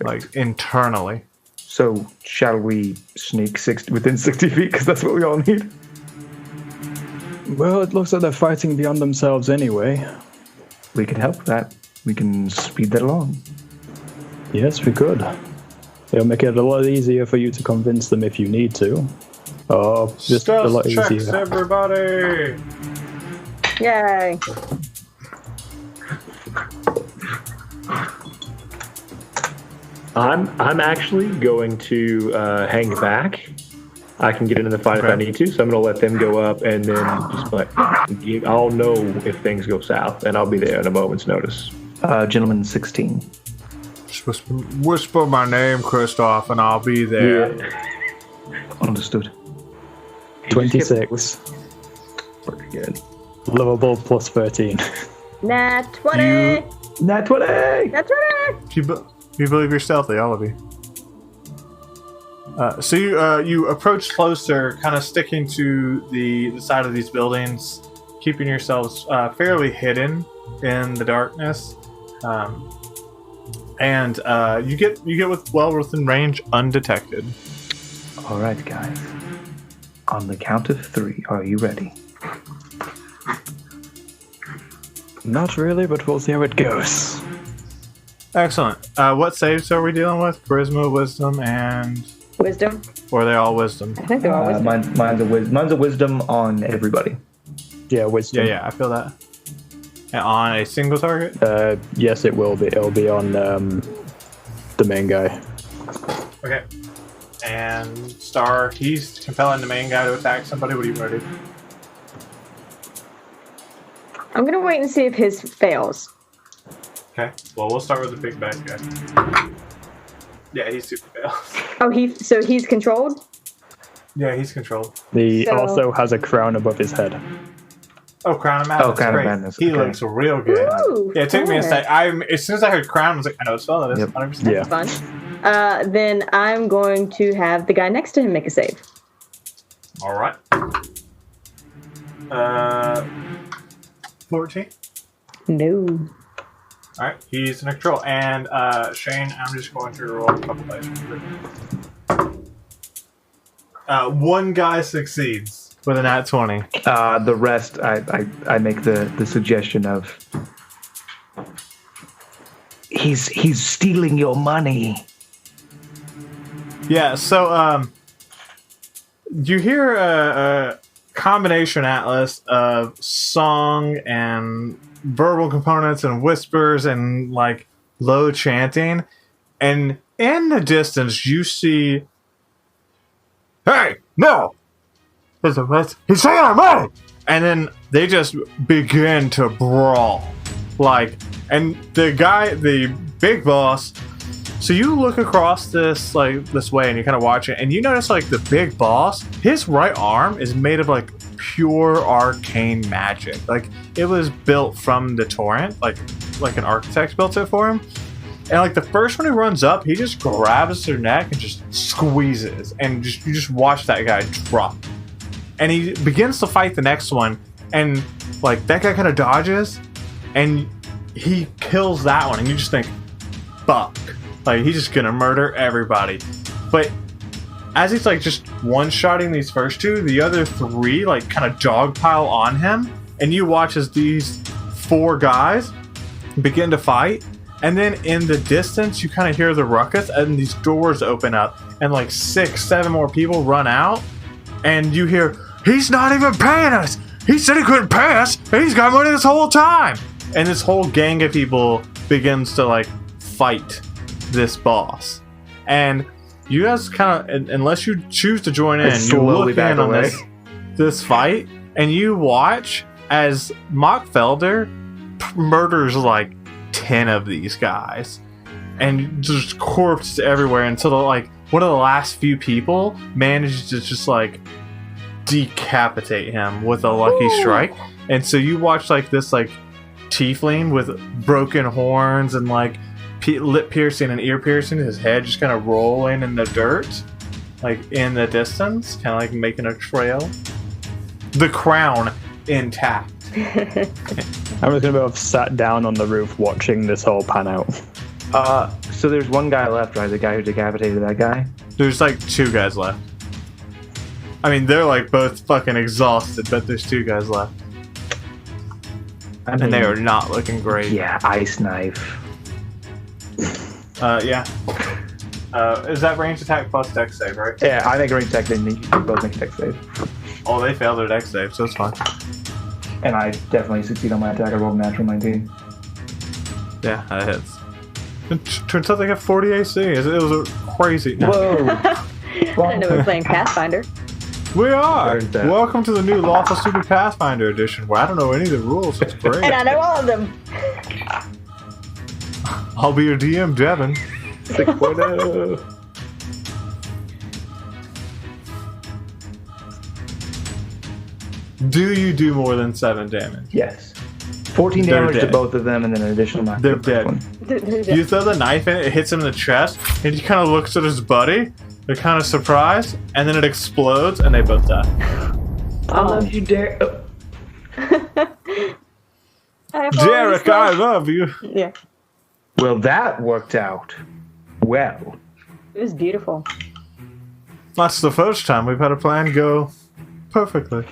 like internally. So shall we sneak within 60 feet? Because that's what we all need. Well, it looks like they're fighting beyond themselves anyway. We can help that. We can speed that along. Yes, we could. It'll make it a lot easier for you to convince them if you need to. Oh, just a lot checks, easier. everybody. Yay. I'm actually going to hang back. I can get into the fight if I need to, so I'm going to let them go up and then just like I'll know if things go south, and I'll be there at a moment's notice. Gentleman 16. Just whisper my name, Kristoff, and I'll be there. Yeah. Understood. 26. Pretty good. Lovable plus 13. Nat 20! Nat 20! Nat 20! You believe you're stealthy, all of you. So you approach closer, kind of sticking to the side of these buildings, keeping yourselves fairly hidden in the darkness, and you get within range undetected. All right, guys. On the count of 3, are you ready? Not really, but we'll see how it goes. Excellent. What saves are we dealing with? Charisma, wisdom, and Wisdom. or are they all wisdom? I think they're all wisdom. Mine's a wisdom on everybody. Yeah, wisdom. Yeah, I feel that. And on a single target? Yes, it will be. It'll be on the main guy. Okay. And Star, he's compelling the main guy to attack somebody. What are you going to do? I'm gonna wait and see if his fails. Okay. Well, we'll start with the big bad guy. Yeah, he's super fails. Oh, he's controlled? Yeah, he's controlled. He So- also has a crown above his head. Oh, Crown of Madness. Oh, Crown of Great. Madness, He okay. looks real good. Ooh, Yeah, it took me a fun. sec. As soon as I heard Crown, I was like, I know what spell that is. Yep. 100%. Yeah. Fun. Then I'm going to have the guy next to him make a save. All right. 14. No. All right. He's an control. And Shane, I'm just going to roll a couple dice. One guy succeeds with a nat 20. The rest, I make the suggestion of he's stealing your money. Yeah. So you hear a combination, Atlas, of song and verbal components and whispers and like low chanting, and in the distance you see, hey, no, he's taking our money, and then they just begin to brawl, like, and the big boss. So you look across this way and you kind of watch it, and you notice like the big boss, his right arm is made of like pure arcane magic. Like it was built from the torrent, like an architect built it for him. And like the first one who runs up, he just grabs their neck and just squeezes, and you just watch that guy drop. And he begins to fight the next one, and like that guy kind of dodges, and he kills that one, and you just think, fuck. Like, he's just gonna murder everybody. But as he's, like, just one-shotting these first two, the other three, like, kind of dogpile on him. And you watch as these 4 guys begin to fight. And then in the distance, you kind of hear the ruckus, and these doors open up, and like 6, 7 more people run out, and you hear, "He's not even paying us! He said he couldn't pay us, and he's got money this whole time!" And this whole gang of people begins to like fight this boss. And you guys kind of, unless you choose to join in, you look in on this fight, and you watch as Mock Felder murders like 10 of these guys, and just corpses everywhere until like one of the last few people manages to just like decapitate him with a lucky strike. And so you watch like this like tiefling with broken horns and like lip piercing and ear piercing, his head just kind of rolling in the dirt, like in the distance, kind of like making a trail. The crown intact. I'm just gonna have sat down on the roof watching this whole pan out. So there's one guy left, right? The guy who decapitated that guy? There's like 2 guys left. I mean, they're like both fucking exhausted, but there's 2 guys left. And they are not looking great. Yeah, ice knife. Yeah. Is that range attack plus dex save, right? Yeah, I make a range attack, then you both make a dex save. Oh, they failed their dex save, so it's fine. And I definitely succeed on my attack. I rolled a natural 19. Yeah, that hits. It turns out they got 40 AC. It was a crazy. No. Whoa! I didn't know we were playing Pathfinder. We are! Welcome to the new Lawful Stupid Pathfinder edition, where I don't know any of the rules. It's great. And I know all of them. I'll be your DM, Devin. 6.0. Do you do more than 7 damage? Yes. 14 They're damage to dead. both of them, and then an additional knock. They're dead. You throw the knife in, it hits him in the chest, and he kind of looks at his buddy. They're kind of surprised, and then it explodes, and they both die. I love you, Derek. Oh. Derek, I love you. Yeah, Well, that worked out well. it was beautiful. That's the first time we've had a plan go perfectly.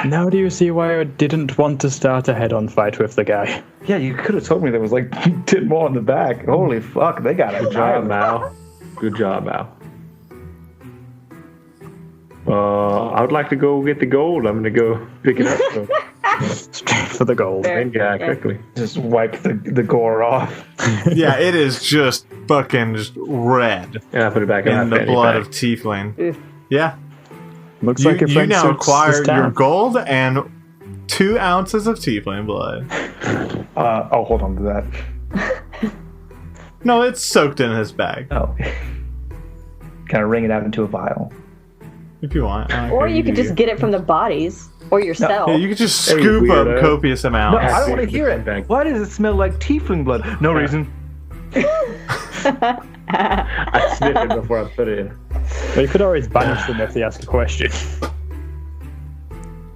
Now do you see why I didn't want to start a head-on fight with the guy? Yeah, you could have told me there was like 10 more in the back. Holy fuck, they got it. Good job, Mal. Good job, Mal. I would like to go get the gold. I'm gonna go pick it up. So. Straight for the gold. Fair. Yeah, quickly. Just wipe the gore off. Yeah, it is just fucking just red And I put it back in in my the fanny blood pack. of Tiefling. Oof. Yeah. Looks You, like your you friend now suits acquired this your town. gold and 2 ounces of Tiefling blood. I'll hold on to that. No, it's soaked in his bag. Oh. Kind of wring it out into a vial. If you want. Or you could just get it from the bodies or yourself. Yeah, you could just Hey, scoop up weirdo. copious No, amounts. I don't want to hear it. Bag. Why does it smell like tiefling blood? No reason. I sniffed it before I put it in. But you could always banish them if they ask a question.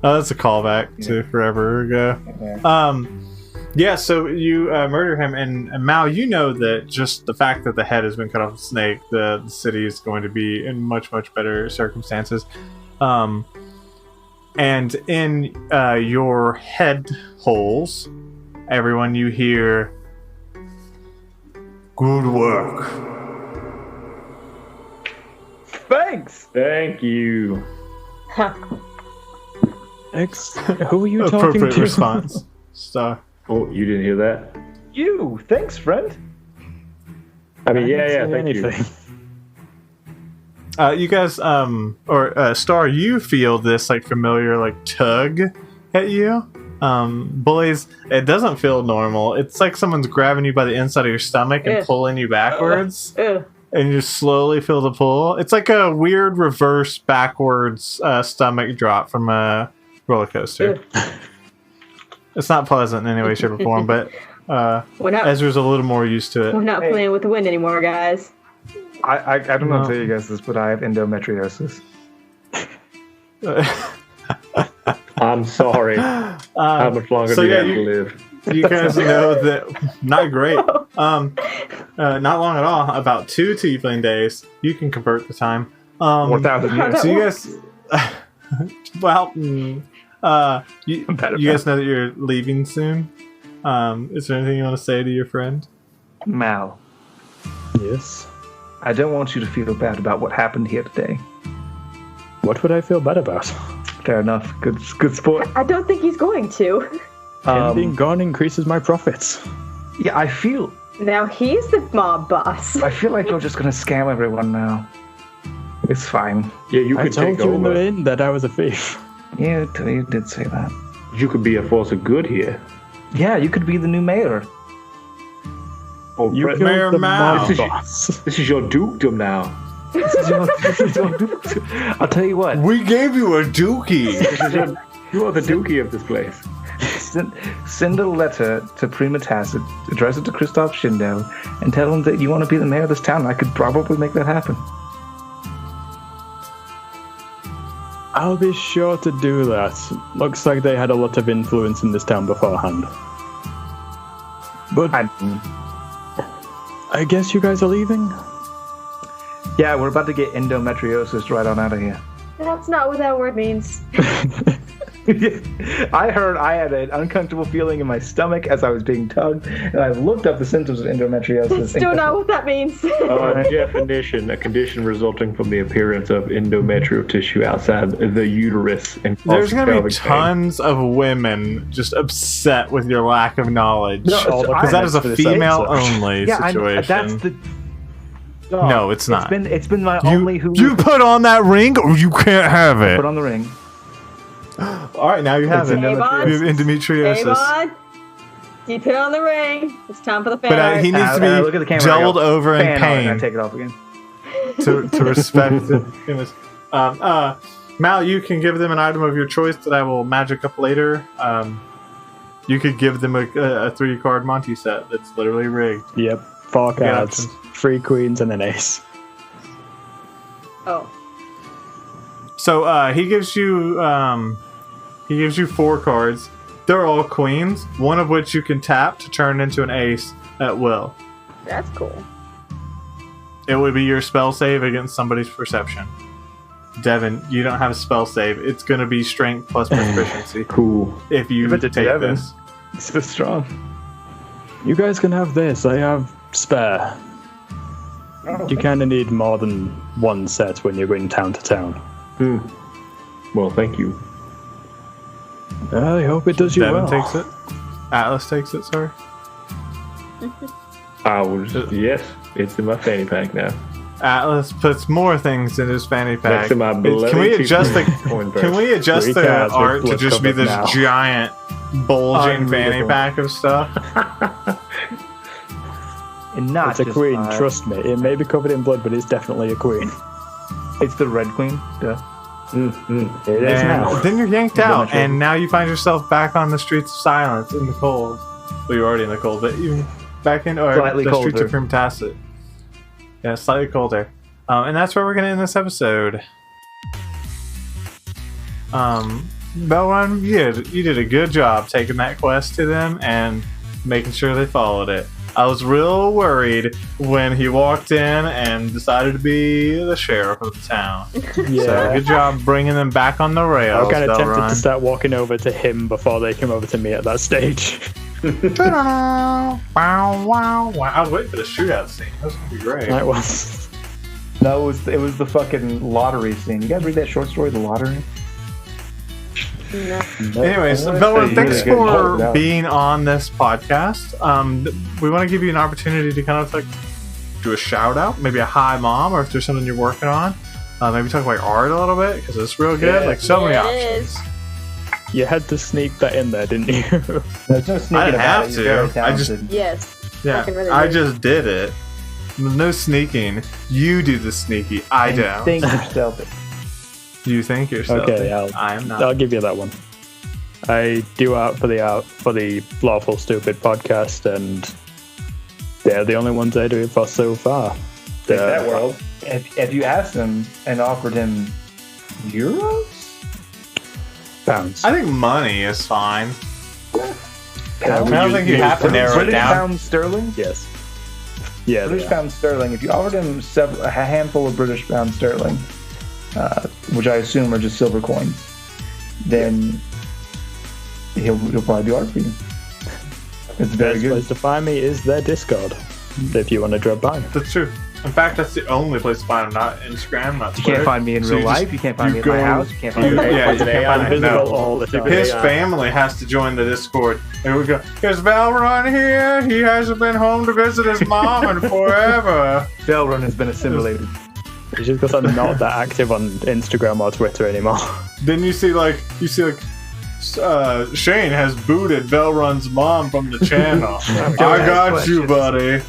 Oh, that's a callback to forever ago. Yeah, so you murder him, and Mao, you know that just the fact that the head has been cut off the snake, the city is going to be in much, much better circumstances. And in your head holes, everyone, you hear, "Good work." Thanks. Thank you. Who are you talking Appropriate to? response. Star. Oh, you didn't hear that? You. Thanks, friend. I mean, I yeah, didn't say thank you. anything. You guys, Star, you feel this like familiar like tug at you. Boys, it doesn't feel normal. It's like someone's grabbing you by the inside of your stomach and Ugh. pulling you backwards, Ugh. and you slowly feel the pull. It's like a weird reverse backwards stomach drop from a roller coaster. It's not pleasant in any way, shape, or form, but We're not, Ezra's a little more used to we're it. not playing with the wind anymore, guys. I don't know No. to tell you guys this, but I have endometriosis. I'm sorry. How much longer so do you yeah, have you- to live? You guys know that not great. Not long at all. About 2 tiefling days. You can convert the time. 1,000 years. So you guys, well, you guys know that you're leaving soon. Is there anything you want to say to your friend? Mal, Yes. I don't want you to feel bad about what happened here today. What would I feel bad about? Fair enough. Good sport. I don't think he's going to. Him being gone increases my profits. Yeah, I feel Now he's the mob boss. like you're just gonna scam everyone now. It's fine. Yeah, you I could told take you in the over. inn that I was a thief. Yeah, you did say that. You could be a force of good here. Yeah, you could be the new mayor. Oh, You Brett, killed Mayor the Mal. mob This is- boss. this is your dukedom now. I'll tell you what. We gave you a dookie. You are the dookie of this place. Send a letter to Prima Tacit, address it to Christoph Shindo, and tell him that you want to be the mayor of this town. I could probably make that happen. I'll be sure to do that. Looks like they had a lot of influence in this town beforehand. But I guess you guys are leaving? Yeah, we're about to get endometriosis right on out of here. That's not what that word means. I heard I had an uncomfortable feeling in my stomach as I was being tugged, and I looked up the symptoms of endometriosis. That's still not what that means. Definition: a condition resulting from the appearance of endometrial tissue outside the uterus and There's causing gonna be pelvic pain. tons of women just upset with your lack of knowledge. No, so Because that is a for this female-only Yeah, situation. that's the. No, it's not. It's been my only who. You put on that ring, or you can't have it. put on the ring. All right, now you have it. You Avon, have endometriosis. Avon, you put on the ring. It's time for the fan But art. he needs to be look at the camera. I jelled go, over in "Fan art," and I pain take it off again. to respect it. Mal, you can give them an item of your choice that I will magic up later. You could give them a 3-card Monty set that's literally rigged. Yep. 4 cards, options. 3 queens, and an ace. Oh. So he gives you 4 cards. They're all queens, one of which you can tap to turn into an ace at will. That's cool. It would be your spell save against somebody's perception. Devin, you don't have a spell save. It's going to be strength plus proficiency Cool. if you Give it to take Devin. this. He's so strong. You guys can have this. I have spare. You kind of need more than one set when you're going town to town. Well, thank you. I hope it does you Devin well. takes it. Atlas takes it, sorry. Yes, it's in my fanny pack now. Atlas puts more things in his fanny pack. Next to my Can we bloody adjust the coin purse. Can we adjust 3 the cards with art to blood just be covered this now. giant bulging fanny Unreadable. pack of stuff? And not It's a just queen, five. trust me. It may be covered in blood, but it's definitely a queen. It's the red queen. Duh. It is now. And then you're yanked out, and now you find yourself back on the streets of silence in the cold. Well, you're already in the cold, but even back in Slightly the streets colder. of Prim Tacit. Yeah, slightly colder. And that's where we're going to end this episode. Velrun, you did a good job taking that quest to them and making sure they followed it. I was real worried when he walked in and decided to be the sheriff of the town. So Yeah. good job bringing them back on the I rails, was kind of tempted Velrun. to start walking over to him before they came over to me at that stage. Wow, wow, wow. I was waiting for the shootout scene. That was going to be great. That was. No, it was the fucking lottery scene. You guys read that short story, The Lottery? No. Anyways, I wanna Velrun, say thanks you're gonna hold it for out. being on this podcast. We want to give you an opportunity to kind of like do a shout out, maybe a hi mom, or if there's something you're working on. Maybe talk about art a little bit because it's real good. Yeah. Like so many Yeah, it options. You had to sneak that in there, didn't you? There's no sneaking I didn't about have it. You're to. very I just- talented. Yes. Yeah, Fucking really I good. just did it. No sneaking. You do the sneaky. I And don't. think you're stealthy. You think you're stealthy. Okay, I am not. I'll give you that one. I do art for the Lawful Stupid podcast, and they're the only ones I do it for so far. In that world, if you asked him and offered him euros, Pounds. I think money is fine. pounds, I don't think you have to narrow it British down. pound sterling. Yes. Yeah. British pound sterling. If you offered him a handful of British pound sterling, which I assume are just silver coins, then he'll probably do art for you. It's The very best good. place to find me is their Discord, if you want to drop by. That's true. In fact, that's the only place to find him. Not Instagram, not You Twitter. can't find me in So real you just- life. You can't find me in you my go- house. You can't find me. Yeah, You can't find me. no. all the time. His family has to join the Discord, and we go, "Is Velrun here? He hasn't been home to visit his mom in forever." Velrun has been assimilated. It's just because I'm not that active on Instagram or Twitter anymore. Then you see Shane has booted Velrun's mom from the channel. I got you, buddy.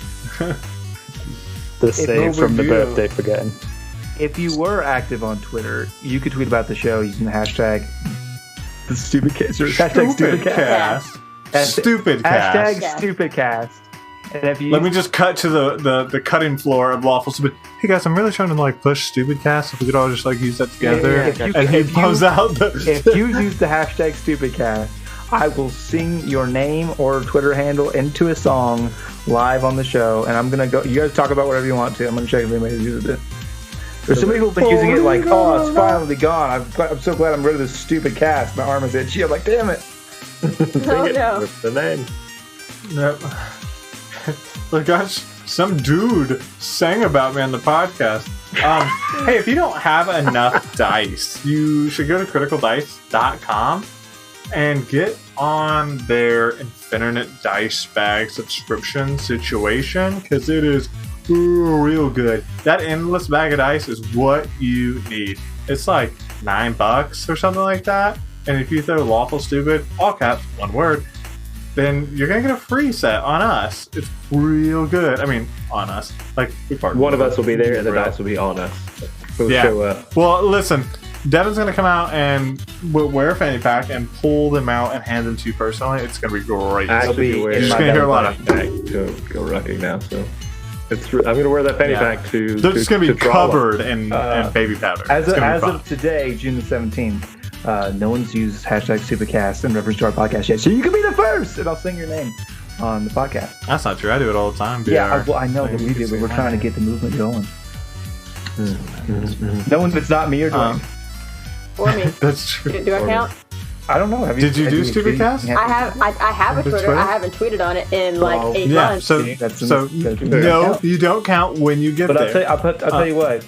The save from the overdue. birthday forgetting. If you were active on Twitter, you could tweet about the show using the hashtag the stupid cast. Hashtag stupid cast. Stupid cast. Hashtag Cast. stupid cast. And if you Let me just cut to the cutting floor of Lawful Stupid. Hey guys, I'm really trying to push Stupid Cast. If we could all just use that together, If you- and he if you- pulls out the. if you use the hashtag stupidcast, I will sing your name or Twitter handle into a song live on the show, and I'm gonna go. You guys talk about whatever you want to. I'm gonna check if anybody's used it. There's some people who've been using it like, oh, it's finally gone. I'm so glad I'm rid of this stupid cast. My arm is itchy. I'm like, damn it. Oh no. What's the name? Yep. But gosh, some dude sang about me on the podcast. Hey, if you don't have enough dice, you should go to criticaldice.com and get on their Infinite Dice Bag subscription situation, because it is real good. That endless bag of dice is what you need. It's like $9 or something like that. And if you throw Lawful Stupid, all caps, one word, then you're gonna get a free set on us. It's real good. I mean, on us. Like, we partner One of with us will be there, and the Real. dice will be on us. We'll Yeah. show up. Well, listen, Devin's gonna come out and wear a fanny pack and pull them out and hand them to you personally. It's gonna be great. Actually, be wear in You're just my gonna hear a lot of. back to go rocking now. So I'm gonna wear that fanny Yeah. pack to. They're just gonna be to draw covered in baby powder. As It's gonna be fun. of today, June the 17th, no one's used hashtag stupidcast in reference to our podcast yet, so you can be the first, and I'll sing your name on the podcast. That's not true. I do it all the time. Yeah, BR. I know that we do, but we're trying to get the movement going. No one that's not me or Dwayne. For me. That's true. Do I count? I don't know. Have Did you do Stupid Cast? I have a Twitter. Twitter? I haven't tweeted on it in like Oh, 8 Yeah. months. So That's no, you don't count when you get But there. I'll tell you what.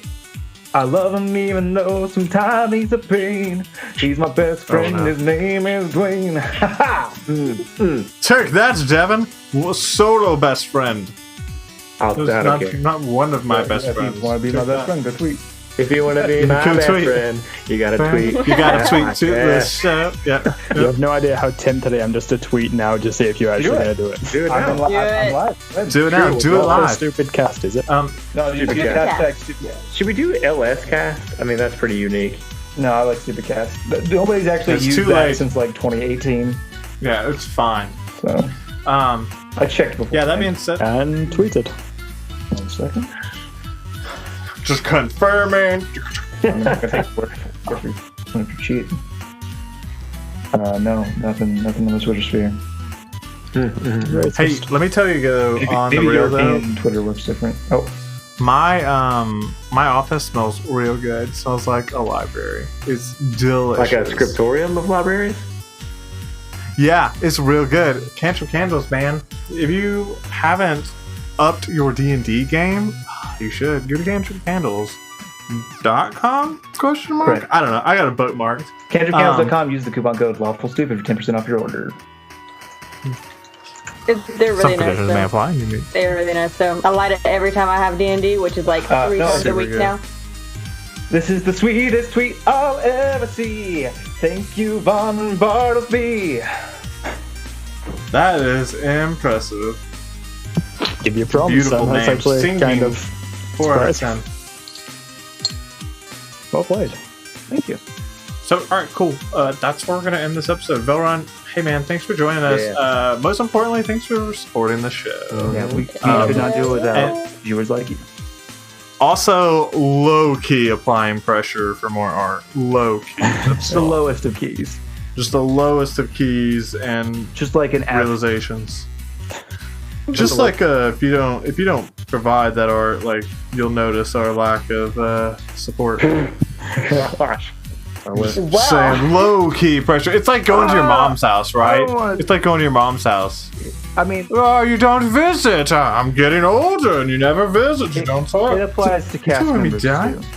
I love him even though sometimes he's a pain. He's my best friend. no. His name is Dwayne. Turk, that's Devin. Solo best friend. I That's don't care. not one of my best If friends. you want to be my best friend, go tweet. If you want to be my Go best tweet. friend, you gotta tweet. You gotta tweet to Yeah. this show. Yeah. You have no idea how tempted I am just to tweet now, just see if you're actually Do it. going to do it. Do it I'm, now. I'm live. Do it now. Do it Lawful live. Stupid cast, is it? No, you Stupid do cast. hashtag stupid. Should we do LS cast? I mean, that's pretty unique. No, I like stupid cast. Nobody's actually It's used too that late. since like 2018. Yeah, it's fine. So I checked before. Yeah, that being said, And tweeted. 1 second. just confirming. I'm not gonna take work if you're cheating. No, nothing on the Twitter sphere. Hey, let me tell you though, on the Maybe real though, European Twitter works different. Oh, my office smells real good. It smells like a library. It's delicious. Like a scriptorium of libraries? Yeah, it's real good. Cantrip Candles, man. If you haven't upped your D&D game, you should. Go to cantripcandles.com? Question mark? Correct. I don't know. I got a bookmarked. CantripCandles.com. Use the coupon code Lawful Stupid for 10% off your order. They're really Some nice conditions may though. apply. They're really nice though. I light it every time I have D&D, which is like 3 no, times a super week good. now. This is the sweetest tweet I'll ever see. Thank you, Von Bartleby. That is impressive. Give you prompts. Beautiful That's name. actually Singing. kind of 4 out of 10. well played. Thank you. So, all right, cool. That's where we're going to end this episode. Velrun, hey man, thanks for joining us. Yeah. Most importantly, thanks for supporting the show. Yeah, we could Um, not do it without and- viewers like you. Also, low-key applying pressure for more art. Low-key. It's the lowest of keys. Just the lowest of keys and Just like an app. realizations. Just like if you don't provide that art, like you'll notice our lack of support. Gosh. Saying low key pressure. It's like going to your mom's house, right? It's like going to your mom's house. I mean, Oh, you don't visit. I'm getting older, and you never visit. You don't talk. it applies to cast telling me, members Dad? too.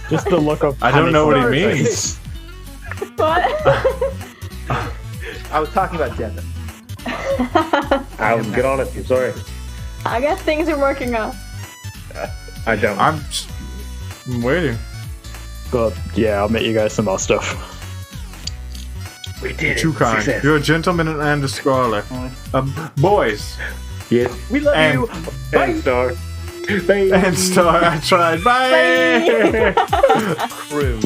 Just the look of I don't know what he panic. means. What? I was talking about Devin. I'll get on it. I'm sorry. I got things I'm working on. I don't. I'm waiting. But yeah, I'll make you guys some more stuff. We did Too kind. Success. You're a gentleman and a scholar. Boys. Yes. We love And- you. Bye. And Star. Bye. And Star, I tried. Bye. Crew.